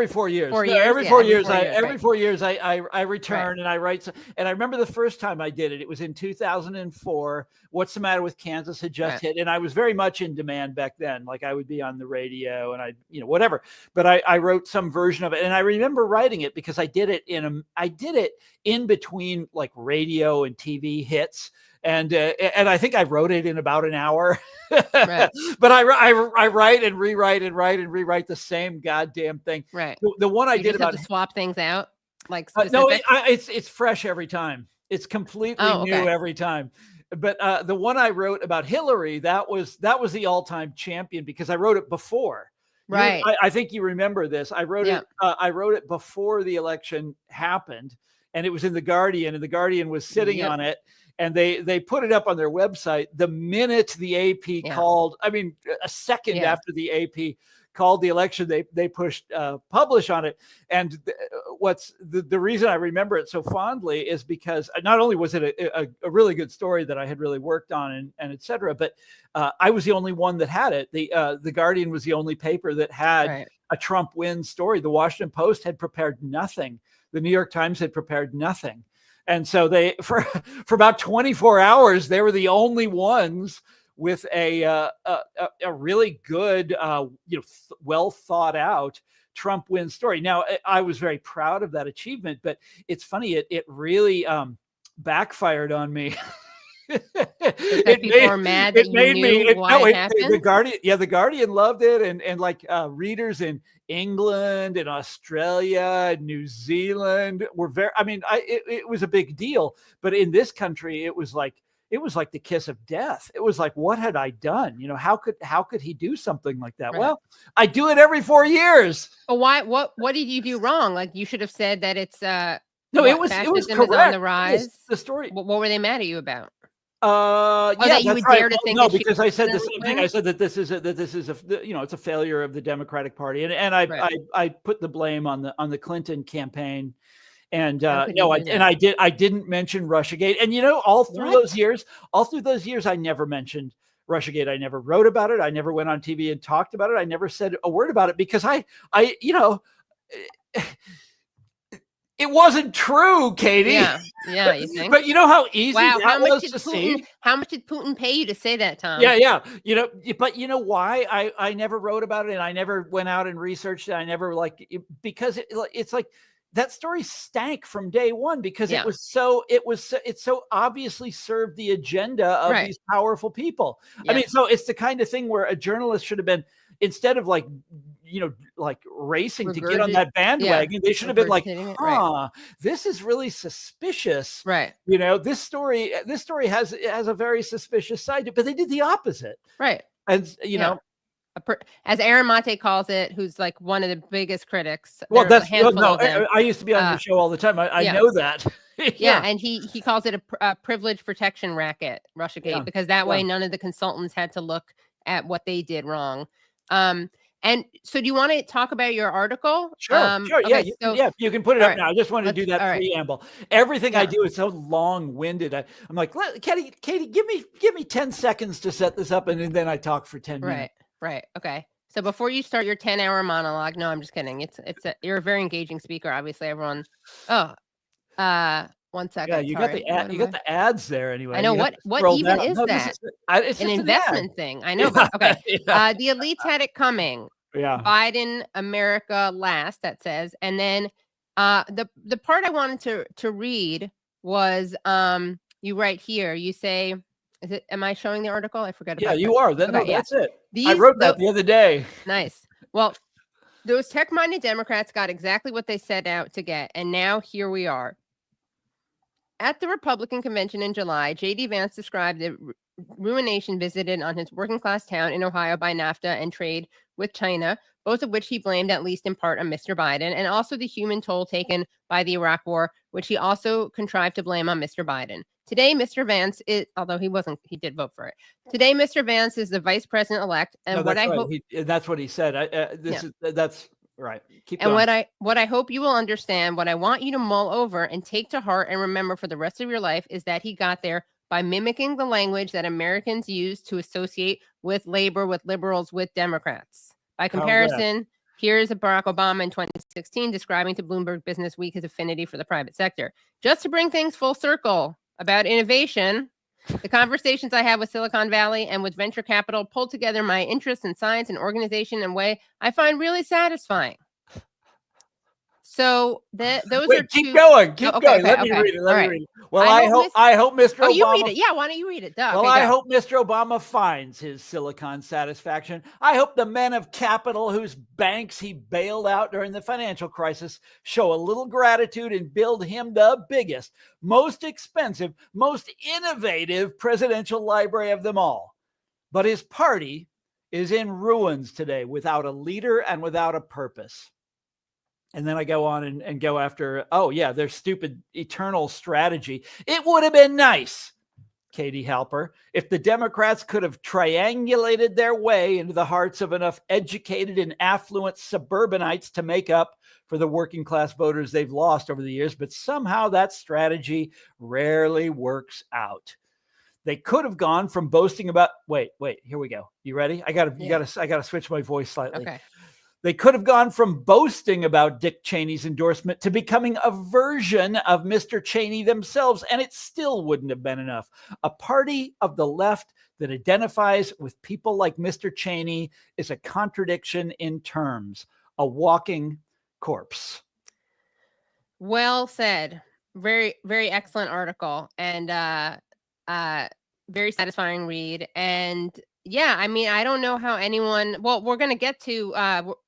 4 years. 4 No, years? every Yeah, 4 every years. 4 years, Every right. 4 years I return and I write. And I remember the first time I did it. It was in 2004. What's the Matter with Kansas had just hit, and I was very much in demand back then. Like I would be on the radio and whatever. But I wrote some version of it, and I remember writing it because I did it in between like radio and TV hits. And I think I wrote it in about an hour, Right. but I write and rewrite the same goddamn thing. Right. The one I You did just have about to swap things out, like no, specifics? it's fresh every time. It's completely Oh, okay. new every time. But the one I wrote about Hillary, that was the all-time champion because I wrote it before. Right. I think you remember this. I wrote it. I wrote it before the election happened, and it was in the Guardian, and the Guardian was sitting on it. And they put it up on their website the minute the AP called. I mean, a second after the AP called the election, they pushed publish on it. And what's the reason I remember it so fondly is because not only was it a really good story that I had really worked on and et cetera, but I was the only one that had it. The Guardian was the only paper that had a Trump win story. The Washington Post had prepared nothing. The New York Times had prepared nothing. And so they, for about 24 hours, they were the only ones with a really good, well thought out Trump win story. Now, I was very proud of that achievement, but it's funny, it really backfired on me. People are mad that you knew why it happened? The Guardian loved it, and like readers in England and Australia and New Zealand were very. I mean, it was a big deal, but in this country, it was like the kiss of death. It was like, what had I done? How could he do something like that? Right. Well, I do it every 4 years. But why? What did you do wrong? Like you should have said that it's no, it was correct. On the rise. The story. What were they mad at you about? That you would dare to think. No, because I said the same thing. I said that this is it's a failure of the Democratic Party, and I put the blame on the Clinton campaign, and I didn't mention Russiagate, and all through those years, I never mentioned Russiagate. I never wrote about it. I never went on TV and talked about it. I never said a word about it because it wasn't true, Katie. Yeah, you think? But you know how easy that was to see? How much did Putin pay you to say that, Tom? Yeah. But you know why I never wrote about it and I never went out and researched it. I never because it's like that story stank from day one because it so obviously served the agenda of these powerful people. Yeah. I mean, so it's the kind of thing where a journalist should have been, instead of racing to get on that bandwagon, they should have been like, this is really suspicious. Right. This story has a very suspicious side, but they did the opposite. Right. And, as Aaron Mate calls it, who's like one of the biggest critics. Well, I used to be on your show all the time. I know that. And he calls it a privilege protection racket, Russiagate, because that way none of the consultants had to look at what they did wrong. And so do you want to talk about your article? Sure. Okay, you can put it up now. I just wanted to do that preamble. Everything I do is so long-winded. I'm like, Katie, give me 10 seconds to set this up, and then I talk for 10 minutes. Right. Okay. So before you start your 10-hour monologue, no, I'm just kidding. You're a very engaging speaker. Obviously, everyone. 1 second. Yeah, you got the ads there anyway. I know what even is that? It's an investment thing. I know. But, okay. The elites had it coming. Yeah. Biden, America last. That says, and then the part I wanted to read was you write here. You say, am I showing the article? I forgot about. Yeah, you are. Then that's it. I wrote that the other day. Nice. Well, those tech-minded Democrats got exactly what they set out to get, and now here we are. At the Republican convention in July, J.D. Vance described the ruination visited on his working-class town in Ohio by NAFTA and trade with China, both of which he blamed at least in part on Mr. Biden, and also the human toll taken by the Iraq War, which he also contrived to blame on Mr. Biden. Today, Mr. Vance is, although he did vote for it. Today, Mr. Vance is the vice president-elect, and No, what I right. hope That's what he said. That's right. Keep and going. what I hope you will understand, what I want you to mull over and take to heart and remember for the rest of your life is that he got there by mimicking the language that Americans use to associate with labor, with liberals, with Democrats. By comparison, here's Barack Obama in 2016 describing to Bloomberg Business Week his affinity for the private sector. Just to bring things full circle about innovation, the conversations I have with Silicon Valley and with venture capital pull together my interests in science and organization in a way I find really satisfying. So those are keep two. going. Keep Okay, going. okay, Let me okay. read it. Let All me right. read it. Well, I hope Mr. Oh, Obama. you read it. Yeah, why don't you read it? Duh. Well, Okay, I go. hope Mr. Obama finds his Silicon satisfaction. I hope the men of capital whose banks he bailed out during the financial crisis show a little gratitude and build him the biggest, most expensive, most innovative presidential library of them all. But his party is in ruins today without a leader and without a purpose. And then I go on and go after, their stupid eternal strategy. It would have been nice, Katie Halper, if the Democrats could have triangulated their way into the hearts of enough educated and affluent suburbanites to make up for the working class voters they've lost over the years. But somehow that strategy rarely works out. They could have gone from boasting about, wait, here we go. You ready? I gotta switch my voice slightly. Okay. They could have gone from boasting about Dick Cheney's endorsement to becoming a version of Mr. Cheney themselves, and it still wouldn't have been enough. A party of the left that identifies with people like Mr. Cheney is a contradiction in terms, a walking corpse. Well said. Very, very excellent article, and very satisfying read. And yeah, I mean, I don't know how anyone. Well, we're gonna get to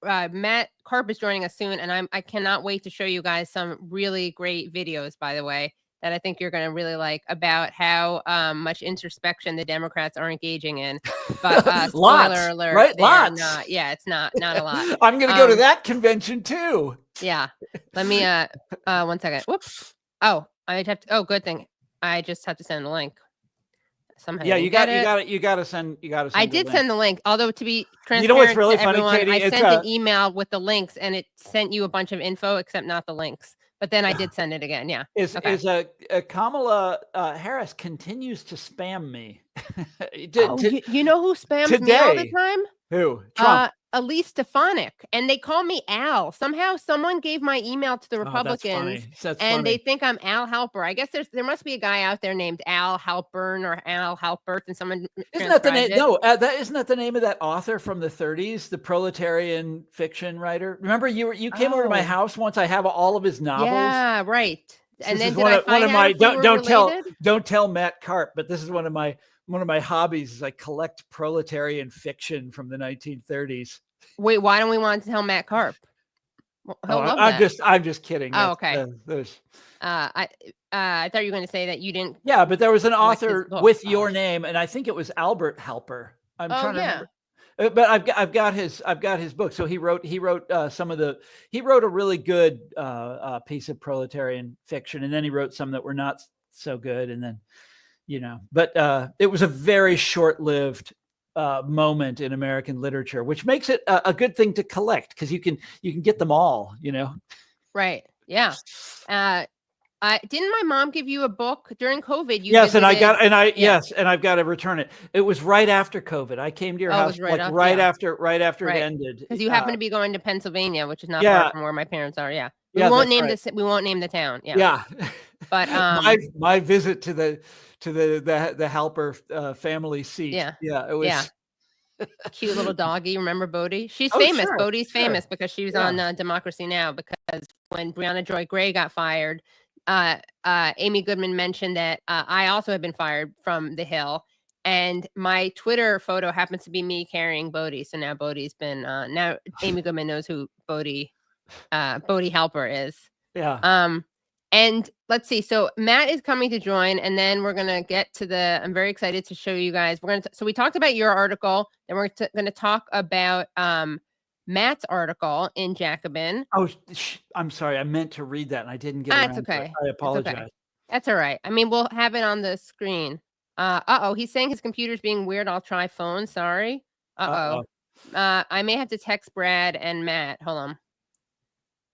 Matt Karp is joining us soon, and I cannot wait to show you guys some really great videos, by the way, that I think you're gonna really like about how much introspection the Democrats are engaging in. But spoiler alert, right? they are Lots. not. Yeah, it's not a lot. I'm gonna go to that convention too. Yeah. Let me 1 second. Whoops. Oh, I have to. Oh, good thing. I just have to send the link. Somehow. Yeah, you got to send. I did send the link. Although to be transparent, you know what's really funny, everyone, Katie? I sent an email with the links, and it sent you a bunch of info, except not the links. But then I did send it again. Yeah. Kamala Harris continues to spam me. You know who spams me all the time? Who? Trump. Elise Stefanik, and they call me Al. Somehow someone gave my email to the Republicans, that's and funny. they think I'm Al Halper. I guess there must be a guy out there named Al Halpern or Al Halpert, and someone isn't that the name? No, isn't that the name of that author from the 30s, the proletarian fiction writer? Remember, you came over to my house once. I have all of his novels. Yeah, right. And this then is one of my don't tell Matt Karp, but this is one of my hobbies is I collect proletarian fiction from the 1930s. Wait, why don't we want to tell Matt Karp? I'm just kidding. Oh, okay. I thought you were going to say that you didn't. Yeah, but there was an author with your name, and I think it was Albert Halper. I'm trying to remember. But I've got his book. So he wrote he wrote a really good piece of proletarian fiction, and then he wrote some that were not so good, and then but it was a very short-lived moment in American literature, which makes it a good thing to collect because you can get them all. Right? Yeah. Didn't my mom give you a book during COVID? Yes, and I've got to return it. It was right after COVID. I came to your house right after it ended. Because you happen to be going to Pennsylvania, which is not far from where my parents are. Yeah. We won't name we won't name the town. Yeah. Yeah. But my visit to the Halper family seat. Yeah. Yeah. It was. Yeah. Cute little doggy. Remember Bodie? She's famous. Sure, Bodie's famous because she was on Democracy Now! Because when Brianna Joy Gray got fired, Amy Goodman mentioned that I also had been fired from The Hill. And my Twitter photo happens to be me carrying Bodhi. So now Bodhi's been now Amy Goodman knows who Bodhi Halper is. Yeah. And let's see. So Matt is coming to join, and then we're gonna get to I'm very excited to show you guys. So we talked about your article, then we're gonna talk about Matt's article in Jacobin. Oh, I'm sorry. I meant to read that and I didn't get around It's okay. to it. I apologize. Okay. That's all right. I mean, we'll have it on the screen. He's saying his computer's being weird. I'll try phone. Sorry. I may have to text Brad and Matt. Hold on.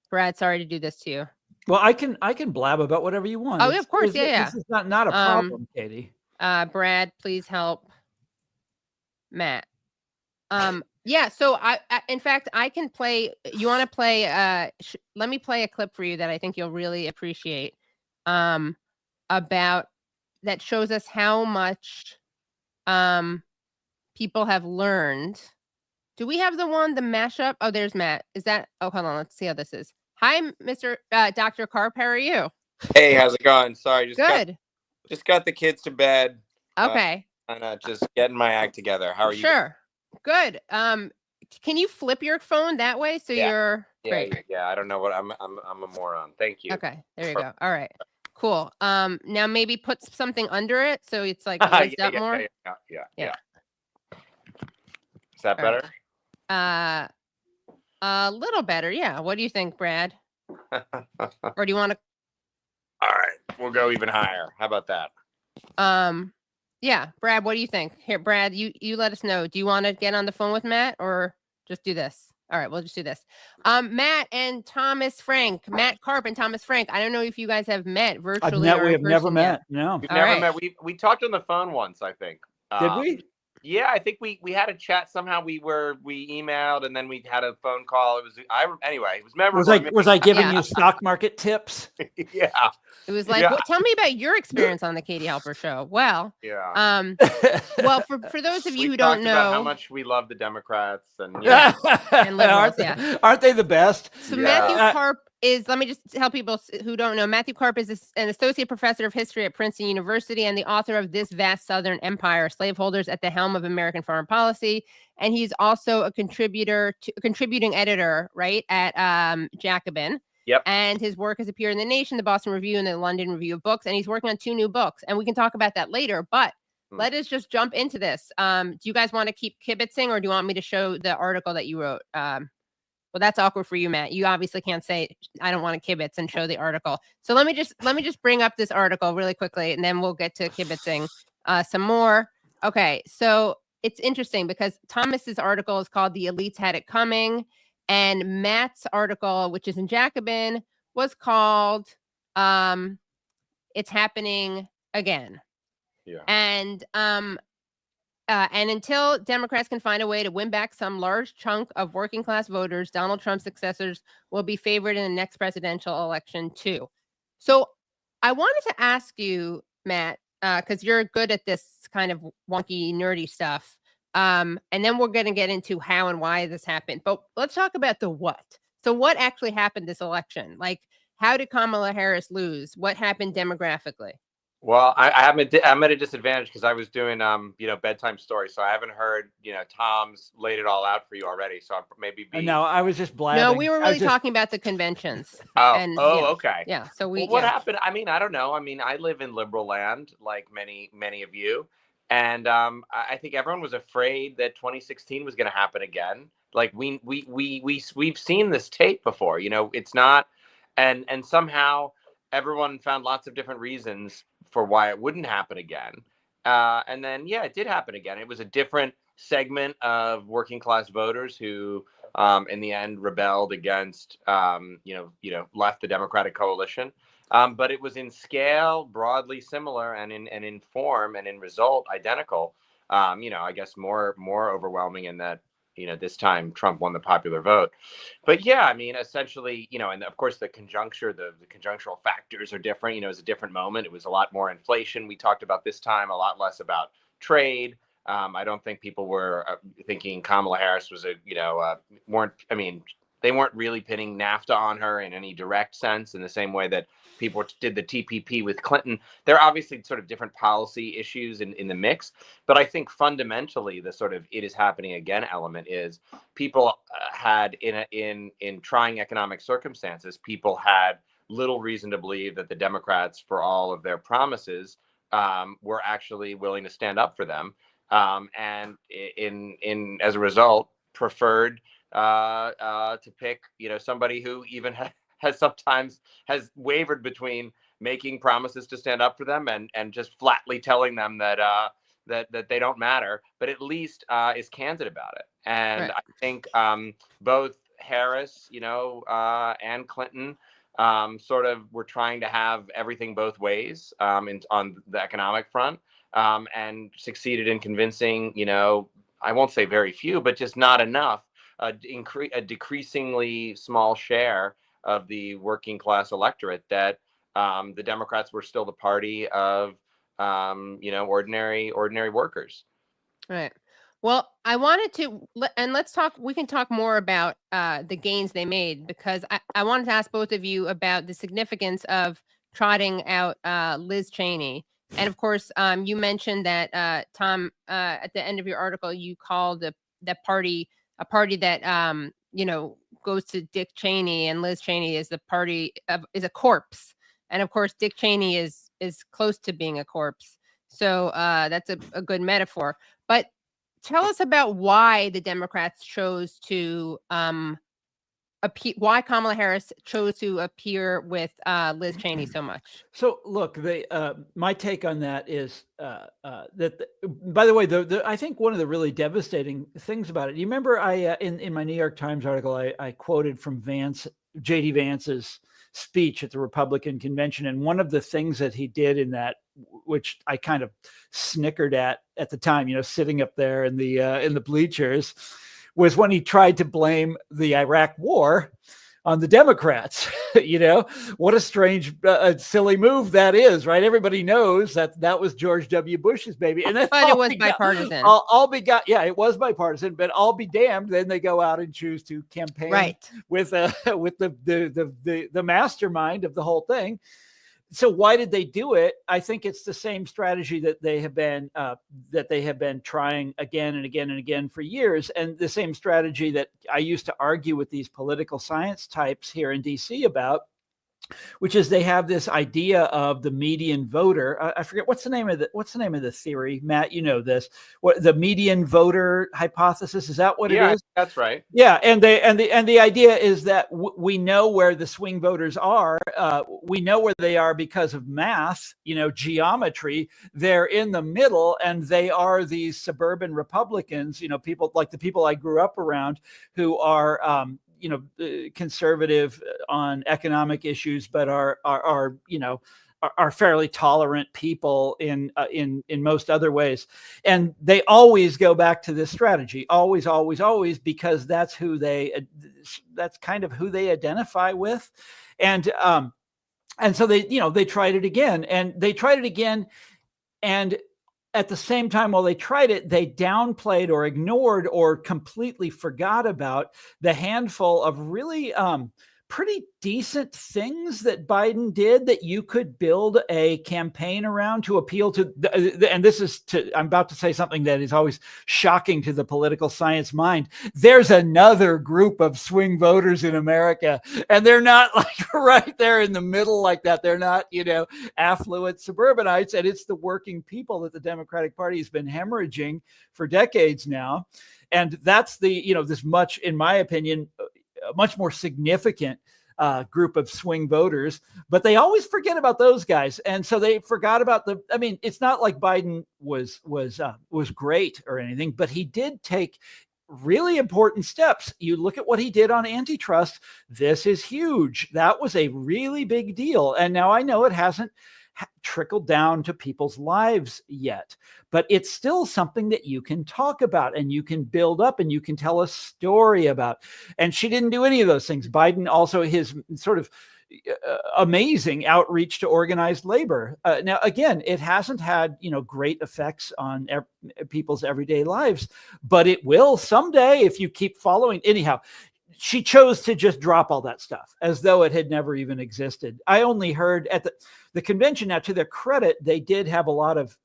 Brad, sorry to do this to you. Well, I can blab about whatever you want. Oh, of course. Yeah. This is not a problem, Katie. Brad, please help Matt. Yeah, so in fact, I can play, you want to play, let me play a clip for you that I think you'll really appreciate, about, that shows us how much, people have learned. Do we have the mashup? Oh, there's Matt. Is that, hold on, let's see how this is. Hi, Mr. Dr. Karp, how are you? Hey, how's it going? Sorry, just got the kids to bed. Okay. And just getting my act together. How are you? Sure. Good. Can you flip your phone that way so you're great? Yeah. I don't know what I'm a moron. Thank you. Okay, there you go. All right, cool. Now maybe put something under it so it's like raised up more. Yeah. Is that better? A little better. Yeah. What do you think, Brad? Or do you want to? All right, we'll go even higher. How about that? Yeah, Brad, what do you think? Here, Brad, you let us know. Do you want to get on the phone with Matt or just do this? All right, we'll just do this. Matt and Thomas Frank, Matt Karp and Thomas Frank. I don't know if you guys have met virtually. We have never met. No, we've never met. We talked on the phone once, I think. Did we? Yeah, I think we had a chat somehow. We emailed and then we had a phone call. It was memorable. Was I giving you stock market tips? Yeah. It was like, well, tell me about your experience on the Katie Halper show. Well, yeah. Well, for those of you who don't know how much we love the Democrats and and liberals, aren't they the best? So Matthew Karp is, let me just tell people who don't know, Matthew Karp is an associate professor of history at Princeton University and the author of This Vast Southern Empire, Slaveholders at the Helm of American Foreign Policy. And he's also a contributing editor, right, at Jacobin. Yep. And his work has appeared in The Nation, the Boston Review, and the London Review of Books. And he's working on 2 new books. And we can talk about that later. But let us just jump into this. Do you guys want to keep kibitzing or do you want me to show the article that you wrote? Well, that's awkward for you, Matt. You obviously can't say I don't want to kibitz and show the article. So let me just bring up this article really quickly, and then we'll get to kibitzing some more. Okay, so it's interesting because Thomas's article is called "The Elites Had It Coming," and Matt's article, which is in Jacobin, was called "It's Happening Again." Yeah. And until Democrats can find a way to win back some large chunk of working class voters, Donald Trump's successors will be favored in the next presidential election too. So I wanted to ask you, Matt, because you're good at this kind of wonky, nerdy stuff. And then we're going to get into how and why this happened. But let's talk about the what. So what actually happened this election? Like, how did Kamala Harris lose? What happened demographically? Well, I'm at a disadvantage because I was doing, bedtime stories. So I haven't heard, Tom's laid it all out for you already. So I'm No, I was just blabbing. No, we were really talking about the conventions. Okay. Yeah. So what happened? I mean, I don't know. I mean, I live in liberal land, like many of you. And I think everyone was afraid that 2016 was going to happen again. Like we've seen this tape before, it's not. And somehow everyone found lots of different reasons for why it wouldn't happen again. And then, it did happen again. It was a different segment of working class voters who, in the end, rebelled against, left the Democratic coalition. But it was in scale, broadly similar, and in form and in result, identical. I guess more overwhelming in that, this time Trump won the popular vote. But essentially, and of course the conjuncture, the conjunctural factors are different. It was a different moment. It was a lot more inflation. We talked about this time, a lot less about trade. I don't think people were thinking Kamala Harris was they weren't really pinning NAFTA on her in any direct sense, in the same way that people did the TPP with Clinton. There are obviously sort of different policy issues in the mix, but I think fundamentally the sort of "it is happening again" element is people had in trying economic circumstances, people had little reason to believe that the Democrats, for all of their promises, were actually willing to stand up for them, and as a result, preferred to pick somebody who even has sometimes wavered between making promises to stand up for them and just flatly telling them that that they don't matter, but at least is candid about it. And Right. I think both Harris, and Clinton sort of were trying to have everything both ways on the economic front, and succeeded in convincing, I won't say very few, but just not enough, a decreasingly small share of the working class electorate that the Democrats were still the party of ordinary workers. Right. Well, I wanted to, and we can talk more about the gains they made, because I wanted to ask both of you about the significance of trotting out Liz Cheney. And of course, you mentioned that, Tom, at the end of your article, you called that party a party that, goes to Dick Cheney, and Liz Cheney is is a corpse. And of course, Dick Cheney is close to being a corpse. So that's a good metaphor. But tell us about why the Democrats chose to why Kamala Harris chose to appear with Liz Cheney so much. So look, my take on that is that, by the way, I think one of the really devastating things about it, you remember I in my New York Times article, I quoted from J.D. Vance's speech at the Republican convention. And one of the things that he did in that, which I kind of snickered at the time, sitting up there in the bleachers, was when he tried to blame the Iraq war on the Democrats. What a strange, silly move that is, right? Everybody knows that was George W. Bush's baby, and that's but it was bipartisan. It was bipartisan, but I'll be damned. Then they go out and choose to campaign with the mastermind of the whole thing. So why did they do it? I think it's the same strategy that they have been trying again and again and again for years, and the same strategy that I used to argue with these political science types here in DC about, which is they have this idea of the median voter. I forget what's the name of the theory, Matt. You know this. What the median voter hypothesis is? That what it is? That's right. Yeah, and the idea is that we know where the swing voters are. We know where they are because of math, geometry. They're in the middle, and they are these suburban Republicans. People like the people I grew up around, who are conservative on economic issues, but are fairly tolerant people in most other ways. And they always go back to this strategy, always, because that's kind of who they identify with. And so they tried it again, and at the same time, while they tried it, they downplayed or ignored or completely forgot about the handful of really pretty decent things that Biden did that you could build a campaign around to appeal to. And I'm about to say something that is always shocking to the political science mind. There's another group of swing voters in America, and they're not like right there in the middle like that. They're not, affluent suburbanites, and it's the working people that the Democratic Party has been hemorrhaging for decades now. And that's this much, in my opinion, a much more significant group of swing voters, but they always forget about those guys. And so they forgot about it's not like Biden was great or anything, but he did take really important steps. You look at what he did on antitrust. This is huge. That was a really big deal. And now I know it hasn't trickled down to people's lives yet, but it's still something that you can talk about and you can build up and you can tell a story about. And she didn't do any of those things. Biden also, his sort of amazing outreach to organized labor. Now, again, it hasn't had, great effects on people's everyday lives, but it will someday if you keep following. Anyhow, she chose to just drop all that stuff as though it had never even existed. I only heard at the convention. Now, to their credit, they did have a lot of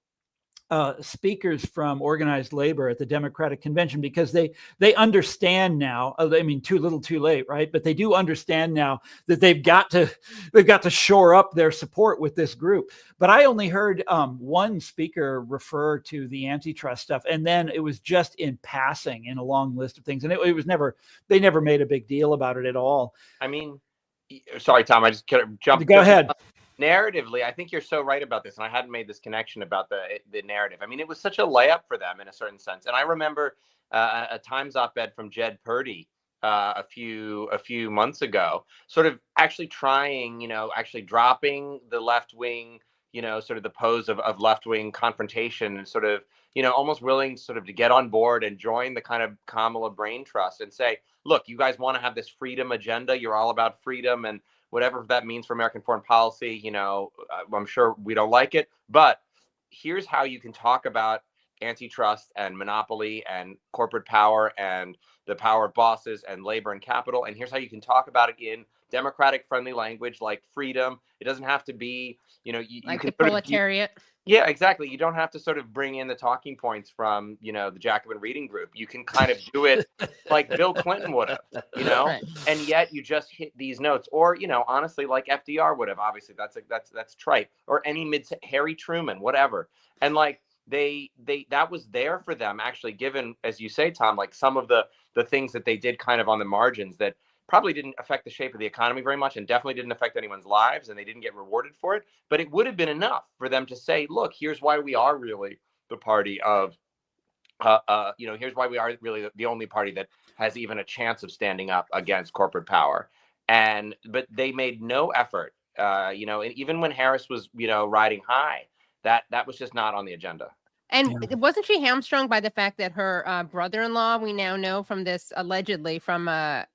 speakers from organized labor at the Democratic convention, because they understand now. I mean, too little, too late, right? But they do understand now that they've got to shore up their support with this group. But I only heard one speaker refer to the antitrust stuff, and then it was just in passing in a long list of things, and it was never. They never made a big deal about it at all. I mean, sorry, Tom, I just jumped. Go ahead. Narratively, I think you're so right about this, and I hadn't made this connection about the narrative. I mean, it was such a layup for them in a certain sense. And I remember a Times op-ed from Jed Purdy a few months ago, sort of actually trying, actually dropping the left wing, sort of the pose of left wing confrontation, and sort of, almost willing sort of to get on board and join the kind of Kamala brain trust and say, look, you guys want to have this freedom agenda. You're all about freedom and whatever that means for American foreign policy. I'm sure we don't like it, but here's how you can talk about antitrust and monopoly and corporate power and the power of bosses and labor and capital. And here's how you can talk about it in democratic friendly language, like freedom. It doesn't have to be, you like can the proletariat. Yeah, exactly. You don't have to sort of bring in the talking points from, the Jacobin Reading Group. You can kind of do it like Bill Clinton would have, Right. and yet you just hit these notes, or, honestly, like FDR would have. Obviously, that's trite, or any Harry Truman, whatever. And like they that was there for them, actually, given, as you say, Tom, like some of the things that they did kind of on the margins that probably didn't affect the shape of the economy very much, and definitely didn't affect anyone's lives, and they didn't get rewarded for it. But it would have been enough for them to say, look, here's why we are really the party of, here's why we are really the only party that has even a chance of standing up against corporate power. But they made no effort, and even when Harris was, riding high, that was just not on the agenda. And wasn't she hamstrung by the fact that her brother-in-law, we now know from this, allegedly from that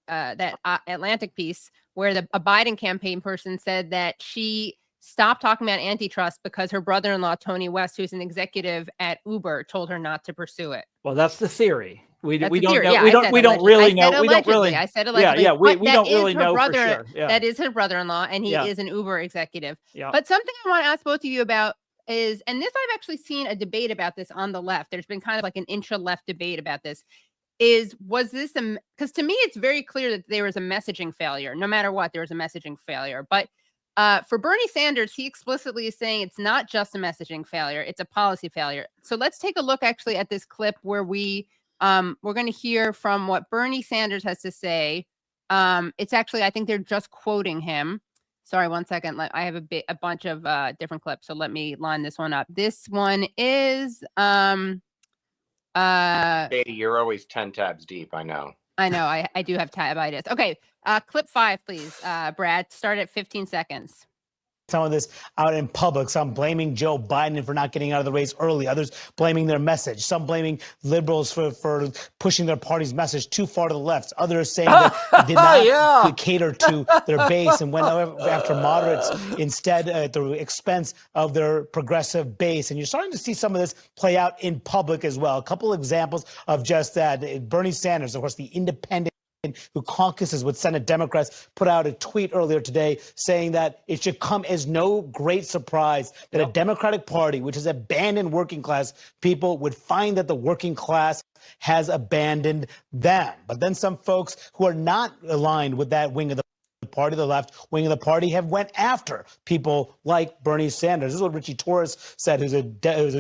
Atlantic piece, where a Biden campaign person said that she stopped talking about antitrust because her brother-in-law, Tony West, who's an executive at Uber, told her not to pursue it. Well, that's the theory. We don't theory. know. Yeah, we don't really know. We don't really. I said allegedly. Yeah. We don't really know for sure. Yeah. That is her brother-in-law, and he is an Uber executive. Yeah. But something I want to ask both of you about is, and this I've actually seen a debate about this on the left. There's been kind of like an intra-left debate about this. Was this because to me it's very clear that there was a messaging failure. No matter what, there was a messaging failure. But for Bernie Sanders, he explicitly is saying it's not just a messaging failure, it's a policy failure. So let's take a look actually at this clip where we're going to hear from what Bernie Sanders has to say. It's actually, I think they're just quoting him. Sorry, 1 second. I have a bunch of different clips, so let me line this one up. This one is Katie, you're always 10 tabs deep. I know. I do have tabitis. Okay, clip 5, please. Brad, start at 15 seconds. Some of this out in public, some blaming Joe Biden for not getting out of the race early, others blaming their message, some blaming liberals for pushing their party's message too far to the left, others saying that it did not cater to their base and went after moderates instead at the expense of their progressive base. And you're starting to see some of this play out in public as well. A couple examples of just that. Bernie Sanders, of course, the independent who caucuses with Senate Democrats, put out a tweet earlier today saying that it should come as no great surprise that a Democratic Party, which has abandoned working class people, would find that the working class has abandoned them. But then some folks who are not aligned with that wing of the party, the left wing of the party, have went after people like Bernie Sanders. This is what Richie Torres said, who's a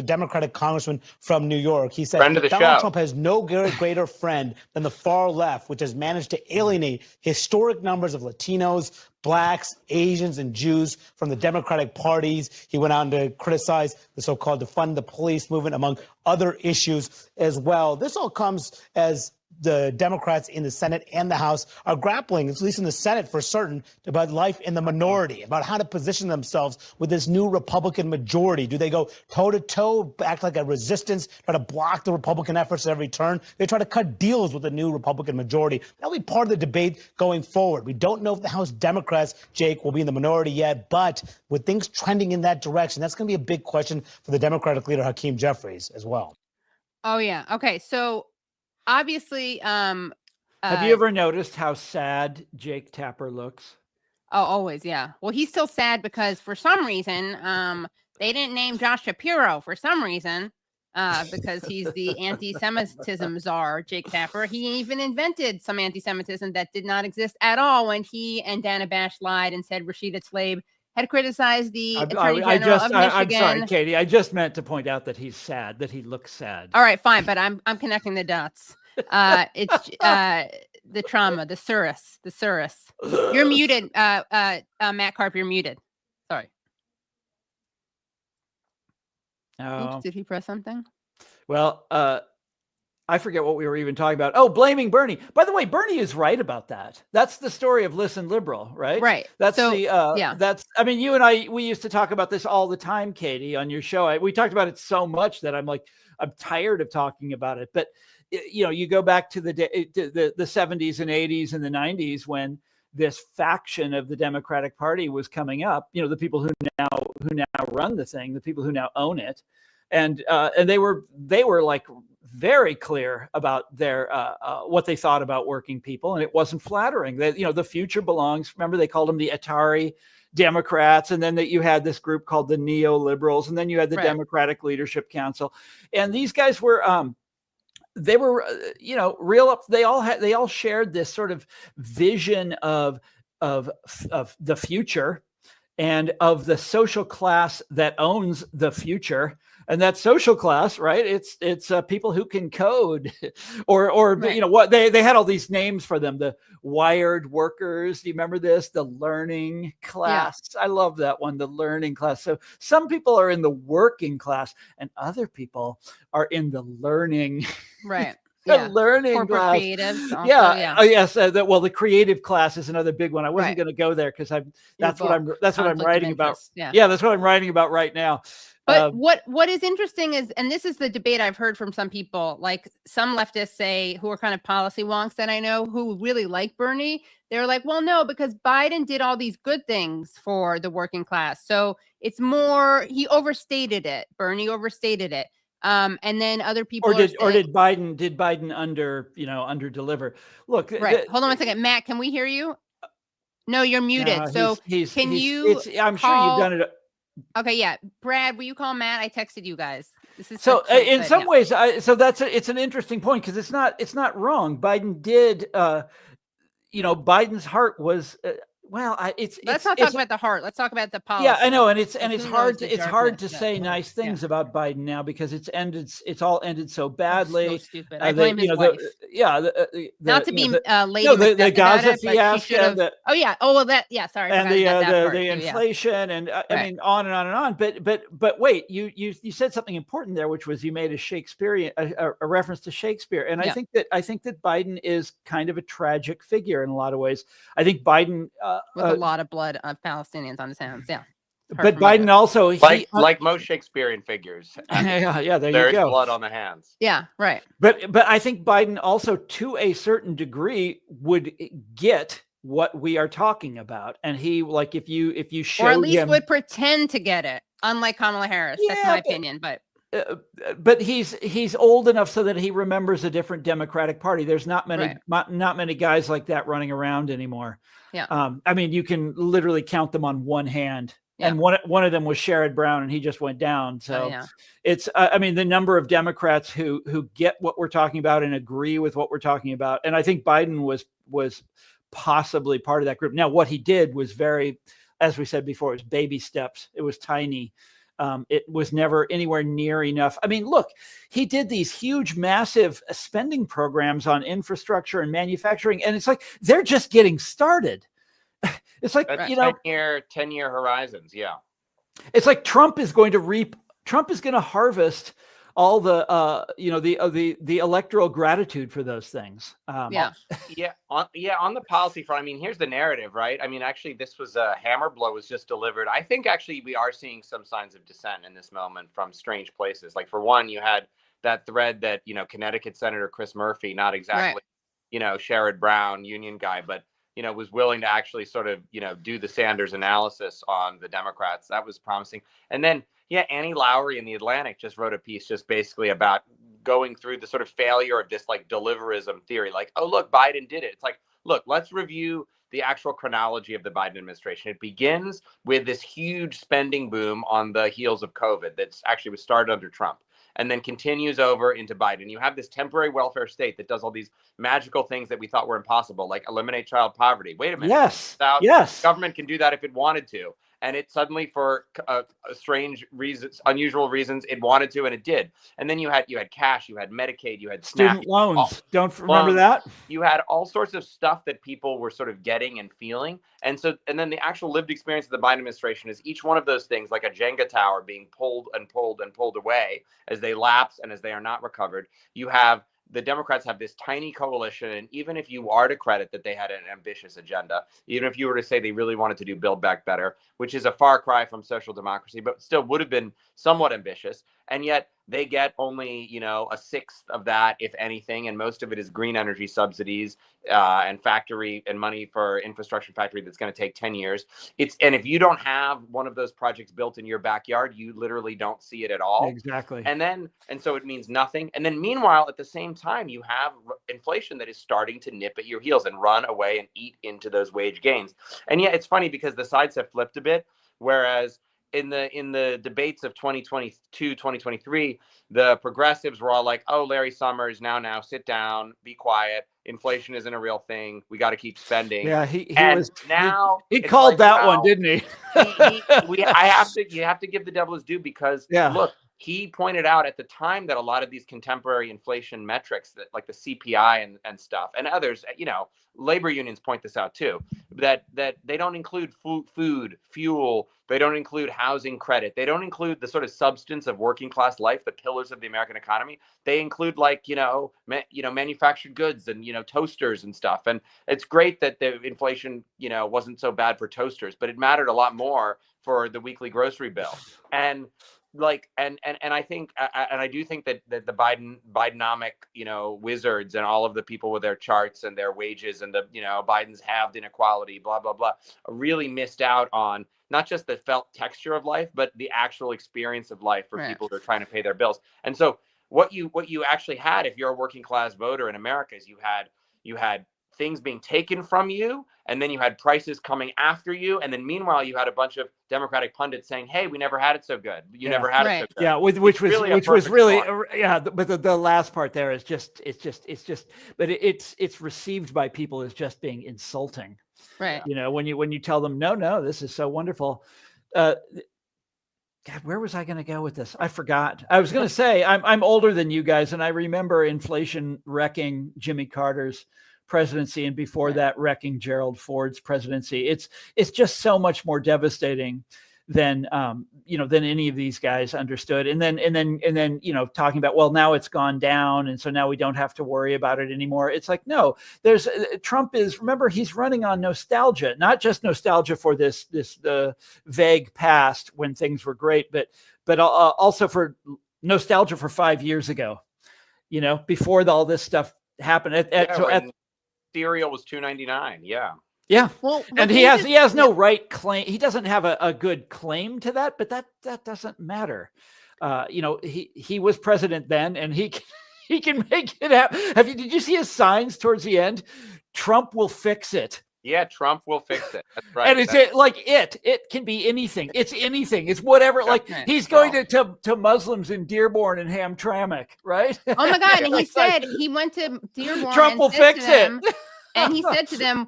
Democratic congressman from New York. He said, Donald Trump has no greater friend than the far left, which has managed to alienate historic numbers of Latinos, Blacks, Asians, and Jews from the Democratic parties. He went on to criticize the so-called defund the police movement, among other issues as well. This all comes as the Democrats in the Senate and the House are grappling, at least in the Senate for certain, about life in the minority, about how to position themselves with this new Republican majority. Do they go toe-to-toe, act like a resistance, try to block the Republican efforts at every turn? They try to cut deals with the new Republican majority. That'll be part of the debate going forward. We don't know if the House Democrats, Jake, will be in the minority yet, but with things trending in that direction, that's going to be a big question for the Democratic leader, Hakeem Jeffries, as well. Oh, yeah. Okay, so obviously, Have you ever noticed how sad Jake Tapper looks? Oh, always, yeah. Well, he's still sad because for some reason, they didn't name Josh Shapiro for some reason, because he's the anti-Semitism czar, Jake Tapper. He even invented some anti-Semitism that did not exist at all when he and Dana Bash lied and said Rashida Tlaib had criticized the Attorney General of Michigan. I'm sorry, Katie. I just meant to point out that he's sad, that he looks sad. All right, fine, but I'm connecting the dots. It's the trauma, the surus. You're muted, Matt Karp. You're muted. Sorry. Oh. Oops, did he press something? Well, I forget what we were even talking about. Oh, blaming Bernie. By the way, Bernie is right about that. That's the story of Listen Liberal, right? Right. That's so, yeah. That's. I mean, you and I, we used to talk about this all the time, Katie, on your show. We talked about it so much that I'm tired of talking about it. But you know, you go back to the 70s and 80s and the 90s when this faction of the Democratic Party was coming up. You know, the people who now run the thing, the people who now own it, and they were like very clear about their what they thought about working people, and it wasn't flattering. That, you know, the future belongs. Remember, they called them the Atari Democrats, and then that you had this group called the neoliberals, and then you had the Democratic Leadership Council, and these guys were. They were, you know, real up. They all shared this sort of vision of the future and of the social class that owns the future. And that social class, right? It's people who can code, or right. You know what they had all these names for them. The wired workers. Do you remember this? The learning class. Yeah. I love that one. The learning class. So some people are in the working class, and other people are in the learning. Right. The learning corporate class. Creatives. Also, yeah. Oh yes. Well, the creative class is another big one. I wasn't going to go there because that's what I'm writing about. Yeah. That's what I'm writing about right now. But what is interesting is, and this is the debate I've heard from some people, like some leftists say, who are kind of policy wonks that I know, who really like Bernie. They're like, well, no, because Biden did all these good things for the working class. So it's more, he overstated it. Bernie overstated it. And then other people did Biden under deliver? Look, right. Hold on one second, Matt. Can we hear you? No, you're muted. No, I'm sure you've done it. Okay, yeah, Brad, will you call Matt? I texted you guys. This is so in some ways. It's an interesting point because it's not wrong. Biden did. Biden's heart was. Let's not talk about the heart. Let's talk about the policy. Yeah, I know, and it's hard to say nice things about Biden now because it's all ended so badly. So stupid. I blame his wife. Not to be lady. The Gaza fiasco. Sorry. And the inflation, and I mean, on and on and on. But wait, you said something important there, which was you made a reference to Shakespeare, and I think that Biden is kind of a tragic figure in a lot of ways. I think Biden. With a lot of blood of Palestinians on his hands, yeah. But Biden also, like most Shakespearean figures, there you go. There's blood on the hands. Yeah, right. But I think Biden also, to a certain degree, would get what we are talking about, and he if you show or at least him, would pretend to get it, unlike Kamala Harris. That's my opinion, but he's old enough so that he remembers a different Democratic Party. There's not many guys like that running around anymore. Yeah. I mean, you can literally count them on one hand. Yeah. And one of them was Sherrod Brown, and he just went down. So it's, I mean, the number of Democrats who get what we're talking about and agree with what we're talking about. And I think Biden was possibly part of that group. Now, what he did was very, as we said before, it was baby steps. It was tiny. It was never anywhere near enough. I mean, look, he did these huge, massive spending programs on infrastructure and manufacturing, and it's like they're just getting started. It's like, that's 10-year horizons. Yeah, it's like Trump is going to harvest all the the electoral gratitude for those things. On the policy front, I mean, here's the narrative, right? I mean, actually, this was a hammer blow was just delivered. I think actually we are seeing some signs of dissent in this moment from strange places. Like, for one, you had that thread that Connecticut Senator Chris Murphy, not exactly Sherrod Brown union guy, but was willing to actually sort of do the Sanders analysis on the Democrats. That was promising. And then Annie Lowry in The Atlantic just wrote a piece just basically about going through the sort of failure of this like deliverism theory, like, oh, look, Biden did it. It's like, look, let's review the actual chronology of the Biden administration. It begins with this huge spending boom on the heels of COVID that's actually was started under Trump, and then continues over into Biden. You have this temporary welfare state that does all these magical things that we thought were impossible, like eliminate child poverty. Wait a minute. Yes. Without, Yes. government can do that if it wanted to. And it suddenly, for strange reasons, unusual reasons, it wanted to, and it did. And then you had cash, you had Medicaid, you had Student SNAP, loans. Don't remember that? You had all sorts of stuff that people were sort of getting and feeling. And then the actual lived experience of the Biden administration is each one of those things, like a Jenga tower, being pulled and pulled and pulled away as they lapse and as they are not recovered. You have the Democrats have this tiny coalition, and even if you are to credit that they had an ambitious agenda, even if you were to say they really wanted to do Build Back Better, which is a far cry from social democracy, but still would have been somewhat ambitious, and yet they get only, a sixth of that, if anything, and most of it is green energy subsidies and factory and money for infrastructure factory that's going to take 10 years. And if you don't have one of those projects built in your backyard, you literally don't see it at all. Exactly. And so it means nothing. And then meanwhile, at the same time, you have inflation that is starting to nip at your heels and run away and eat into those wage gains. And yet it's funny because the sides have flipped a bit, whereas in the debates of 2022, 2023, the progressives were all like, oh, Larry Summers, now sit down, be quiet. Inflation isn't a real thing. We got to keep spending. Yeah, he called like, that one, didn't he? You have to give the devil his due, because look, he pointed out at the time that a lot of these contemporary inflation metrics, that like the CPI and stuff, and others, labor unions point this out too, that they don't include food, fuel, they don't include housing credit, they don't include the sort of substance of working class life, the pillars of the American economy. They include like manufactured goods and toasters and stuff. And it's great that the inflation wasn't so bad for toasters, but it mattered a lot more for the weekly grocery bill. And I think I do think that the Bidenomic wizards and all of the people with their charts and their wages and the Biden's halved inequality, blah blah blah, really missed out on not just the felt texture of life, but the actual experience of life for people who are trying to pay their bills. And so what you actually had, if you're a working class voter in America, is you had things being taken from you, and then you had prices coming after you, and then meanwhile you had a bunch of Democratic pundits saying, "Hey, we never had it so good. You never had it so good." Yeah, which was really but the last part there is just but it's received by people as just being insulting. Right. When you tell them, no, this is so wonderful. God, where was I going to go with this? I forgot. I was going to say I'm older than you guys, and I remember inflation wrecking Jimmy Carter's presidency, and before that wrecking Gerald Ford's presidency. It's just so much more devastating than than any of these guys understood. And then talking about, well, now it's gone down, and so now we don't have to worry about it anymore. It's like, no, Trump remember, he's running on nostalgia, not just nostalgia for this vague past when things were great, but also for nostalgia for 5 years ago, before all this stuff happened. Cereal was $2.99. Yeah. Well, and he has no right claim. He doesn't have a good claim to that, but that doesn't matter. He was president then, and he can make it happen. Did you see his signs towards the end? Trump will fix it. Yeah, Trump will fix it. That's right. And it can be anything. It's anything. It's whatever. Like he's going to Muslims in Dearborn and Hamtramck, right? Oh my God! And he said he went to Dearborn. Trump will fix it. And he said to them,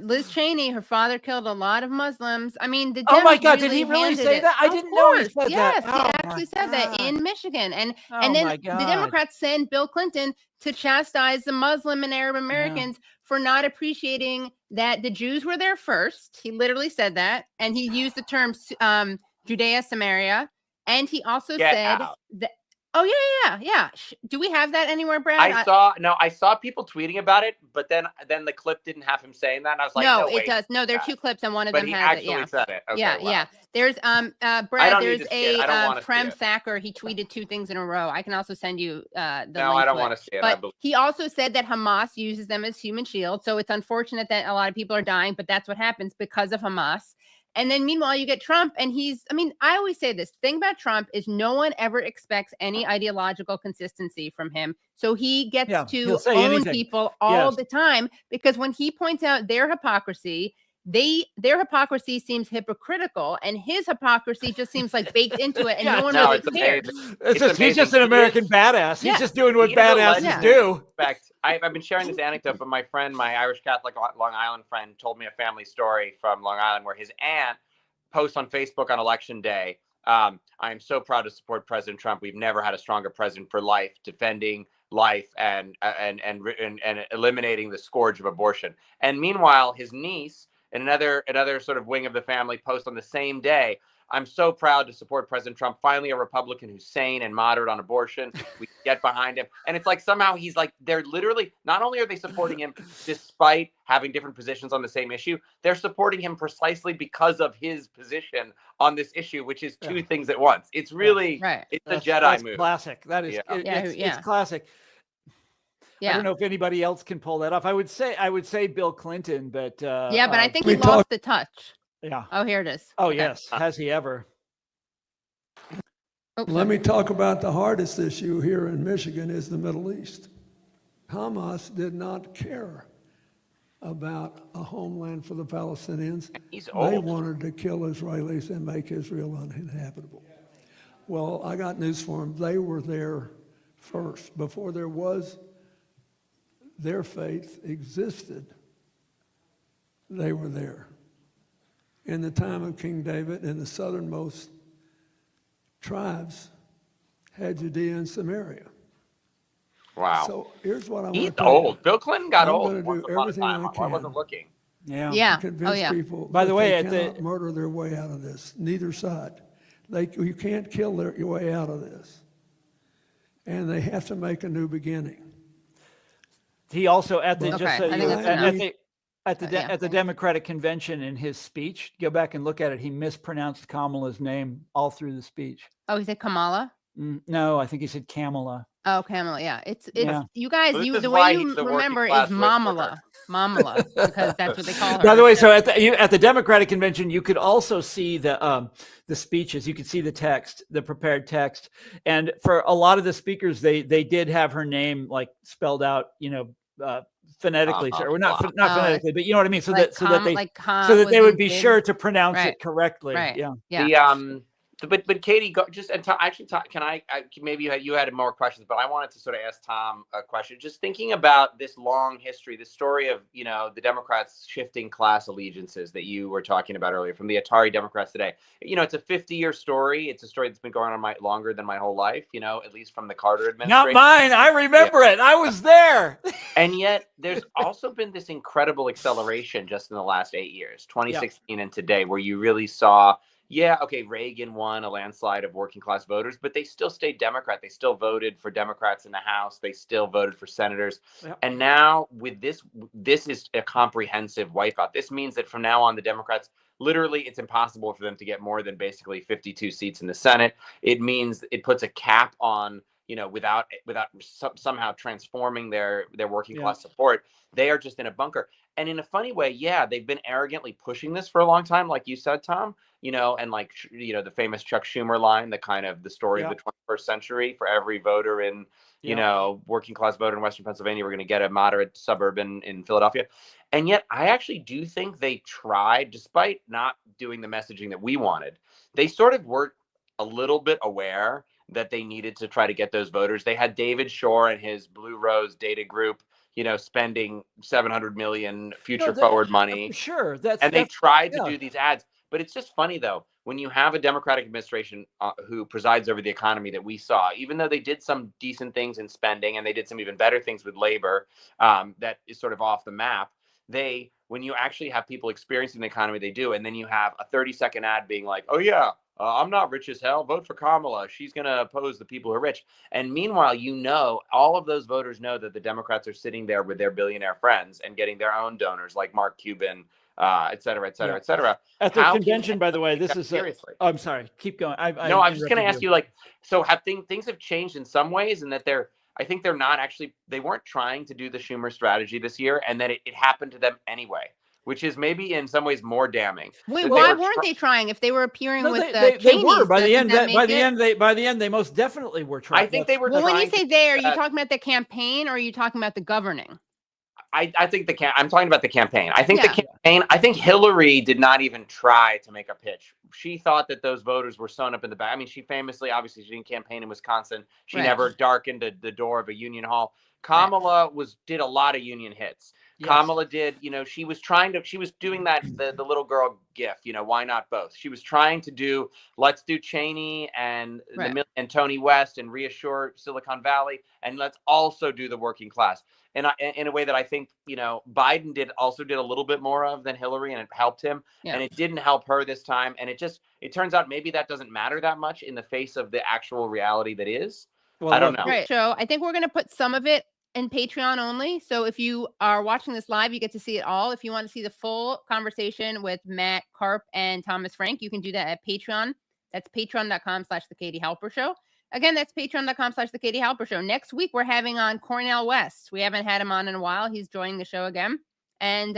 Liz Cheney, her father killed a lot of Muslims. I mean, oh my God, did he really say that? I didn't know he said that. Yes, he actually said that in Michigan. And then the Democrats sent Bill Clinton to chastise the Muslim and Arab Americans for not appreciating that the Jews were there first. He literally said that. And he used the term Judea, Samaria. And he also said that. Oh, yeah. Do we have that anywhere, Brad? I saw people tweeting about it, but then the clip didn't have him saying that. And I was like, no, it does. No, there are two clips, and one of them has it. But he actually said it. Okay, yeah. There's Brad. There's a Prem Thacker. He tweeted two things in a row. I can also send you the link. No, I don't want to see it. But he also said that Hamas uses them as human shields. So it's unfortunate that a lot of people are dying, but that's what happens because of Hamas. And then meanwhile, you get Trump, and I always say this thing about Trump is no one ever expects any ideological consistency from him. So he gets to he'll say own anything. people all the time, because when he points out their hypocrisy, their hypocrisy seems hypocritical, and his hypocrisy just seems like baked into it, and no one really cares. He's just an American badass. He's just doing what badasses do. I've been sharing this anecdote, but my friend, my Irish Catholic Long Island friend, told me a family story from Long Island where his aunt posts on Facebook on election day, I am so proud to support President Trump. We've never had a stronger president for life, defending life and eliminating the scourge of abortion. And meanwhile, his niece and another sort of wing of the family post on the same day, I'm so proud to support President Trump, finally a Republican who's sane and moderate on abortion. We get behind him. And it's like somehow he's like, they're literally, not only are they supporting him despite having different positions on the same issue, they're supporting him precisely because of his position on this issue, which is two things at once. It's really, it's a Jedi move. Classic. That is, it's classic. I don't know if anybody else can pull that off. I would say Bill Clinton, but but I think he lost the touch. Yeah. Oh, here it is. Oh, yes. Has he ever? Let me talk about the hardest issue here in Michigan is the Middle East. Hamas did not care about a homeland for the Palestinians. They wanted to kill Israelis and make Israel uninhabitable. Well, I got news for them. They were there first. Before their faith existed, they were there. In the time of King David, and the southernmost tribes had Judea and Samaria. Wow. So here's what I want He's to old. Bill Clinton got old. I'm going to do everything I can. I wasn't looking. To convince people By the way, they cannot murder their way out of this. Neither side. You can't kill your way out of this. And they have to make a new beginning. He also at the at the Democratic convention in his speech, go back and look at it. He mispronounced Kamala's name all through the speech. Oh, he said Kamala? No, I think he said Kamala. Oh, Kamala. Yeah, it's you guys. The way you remember is Mamala, because that's what they call her. By the way, so at the Democratic convention, you could also see the speeches. You could see the text, the prepared text, and for a lot of the speakers, they did have her name like spelled out, phonetically, or not phonetically, but you know what I mean. So that they would be sure to pronounce it correctly. Right. Yeah. But Katie, can I maybe you had more questions, but I wanted to sort of ask Tom a question. Just thinking about this long history, the story of the Democrats shifting class allegiances that you were talking about earlier from the Atari Democrats today. It's a 50-year story. It's a story that's been going on longer than my whole life. At least from the Carter administration. Not mine. I remember it. I was there. And yet, there's also been this incredible acceleration just in the last 8 years, 2016 and today, where you really saw. Yeah, okay, Reagan won a landslide of working class voters, but they still stayed Democrat. They still voted for Democrats in the House. They still voted for senators. Yep. And now with this is a comprehensive wipeout. This means that from now on, the Democrats, literally, it's impossible for them to get more than basically 52 seats in the Senate. It means it puts a cap on, without somehow transforming their working class support. They are just in a bunker. And in a funny way, they've been arrogantly pushing this for a long time, like you said, Tom, and the famous Chuck Schumer line, the story of the 21st century. For every voter in, working class voter in Western Pennsylvania, we're going to get a moderate suburban in Philadelphia. And yet I actually do think they tried, despite not doing the messaging that we wanted, they sort of were a little bit aware that they needed to try to get those voters. They had David Shore and his Blue Rose data group, spending $700 million forward money. Sure. They tried to do these ads. But it's just funny, though, when you have a Democratic administration who presides over the economy that we saw, even though they did some decent things in spending and they did some even better things with labor that is sort of off the map, when you actually have people experiencing the economy they do, and then you have a 30-second ad being like, oh, yeah, I'm not rich as hell. Vote for Kamala. She's going to oppose the people who are rich. And meanwhile, all of those voters know that the Democrats are sitting there with their billionaire friends and getting their own donors like Mark Cuban, et cetera, et cetera, et cetera. At the convention, by the way, this is seriously. I'm sorry. Keep going. I'm just going to ask you, so have things have changed in some ways, and that I think they're not actually. They weren't trying to do the Schumer strategy this year, and that it happened to them anyway. which is maybe in some ways more damning. Wait, That why were weren't they trying? If they were appearing No, with they Cheney's, were by the doesn't end. that By make the it- end, they most definitely were trying. I think they were Well, when you trying to say they, are do you that. talking about the campaign or are you talking about the governing? I think I'm talking about the campaign. I think Yeah. the campaign, I think Hillary did not even try to make a pitch. She thought that those voters were sewn up in the back. I mean, she famously, obviously, she didn't campaign in Wisconsin. She Right. never darkened the door of a union hall. Kamala did a lot of union hits. Yes. Kamala did, she was doing that, the little girl gif, why not both? She was trying to do, let's do Cheney and and Tony West and reassure Silicon Valley, and let's also do the working class. And in a way that I think, Biden also did a little bit more of than Hillary, and it helped him. Yeah. And it didn't help her this time. And it turns out maybe that doesn't matter that much in the face of the actual reality that is. Well, I don't look, know. Right. So I think we're going to put some of it in Patreon only. So if you are watching this live, you get to see it all. If you want to see the full conversation with Matt Karp and Thomas Frank, you can do that at Patreon. That's patreon.com/The Katie Halper Show. Again, that's patreon.com/The Katie Halper Show. Next week, we're having on Cornel West. We haven't had him on in a while. He's joining the show again. And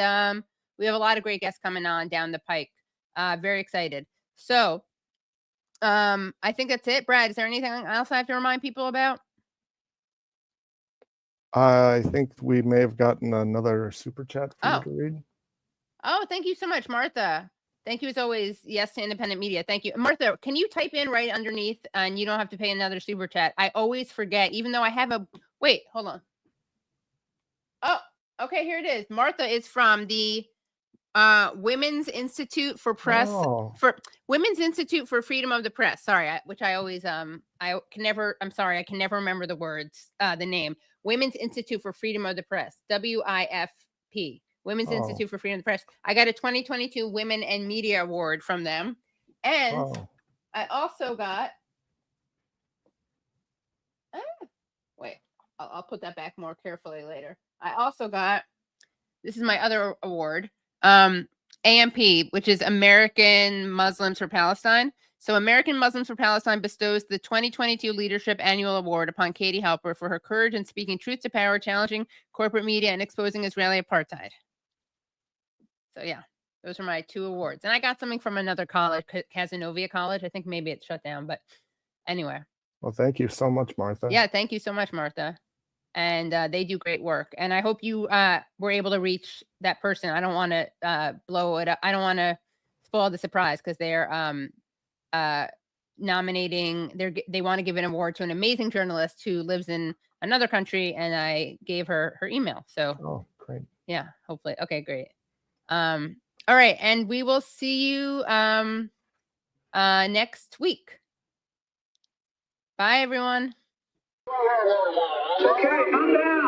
we have a lot of great guests coming on down the pike. Very excited. So I think that's it. Brad, is there anything else I have to remind people about? I think we may have gotten another super chat for you to read. Oh, thank you so much, Martha. Thank you as always. Yes to independent media. Thank you. Martha, can you type in right underneath and you don't have to pay another super chat? I always forget, even though I have wait, hold on. Oh, okay, here it is. Martha is from the Women's Institute for Press for Women's Institute for Freedom of the Press. Sorry, which I always I'm sorry, I can never remember the words, the name. Women's Institute for Freedom of the Press, WIFP. Women's Institute for Freedom of the Press. I got a 2022 Women and Media Award from them. And I also got wait, I'll put that back more carefully later. I also got, this is my other award, AMP, which is American Muslims for Palestine. So American Muslims for Palestine bestows the 2022 Leadership Annual Award upon Katie Halper for her courage in speaking truth to power, challenging corporate media, and exposing Israeli apartheid. So yeah, those are my 2 awards. And I got something from another college, Casanova College. I think maybe it's shut down, but anyway. Well, thank you so much, Martha. Yeah, thank you so much, Martha. And they do great work. And I hope you were able to reach that person. I don't want to blow it up. I don't want to spoil the surprise because they're nominating. They want to give an award to an amazing journalist who lives in another country. And I gave her email. So, great. Yeah, hopefully. Okay, great. All right. And we will see you next week. Bye, everyone. Okay, calm down.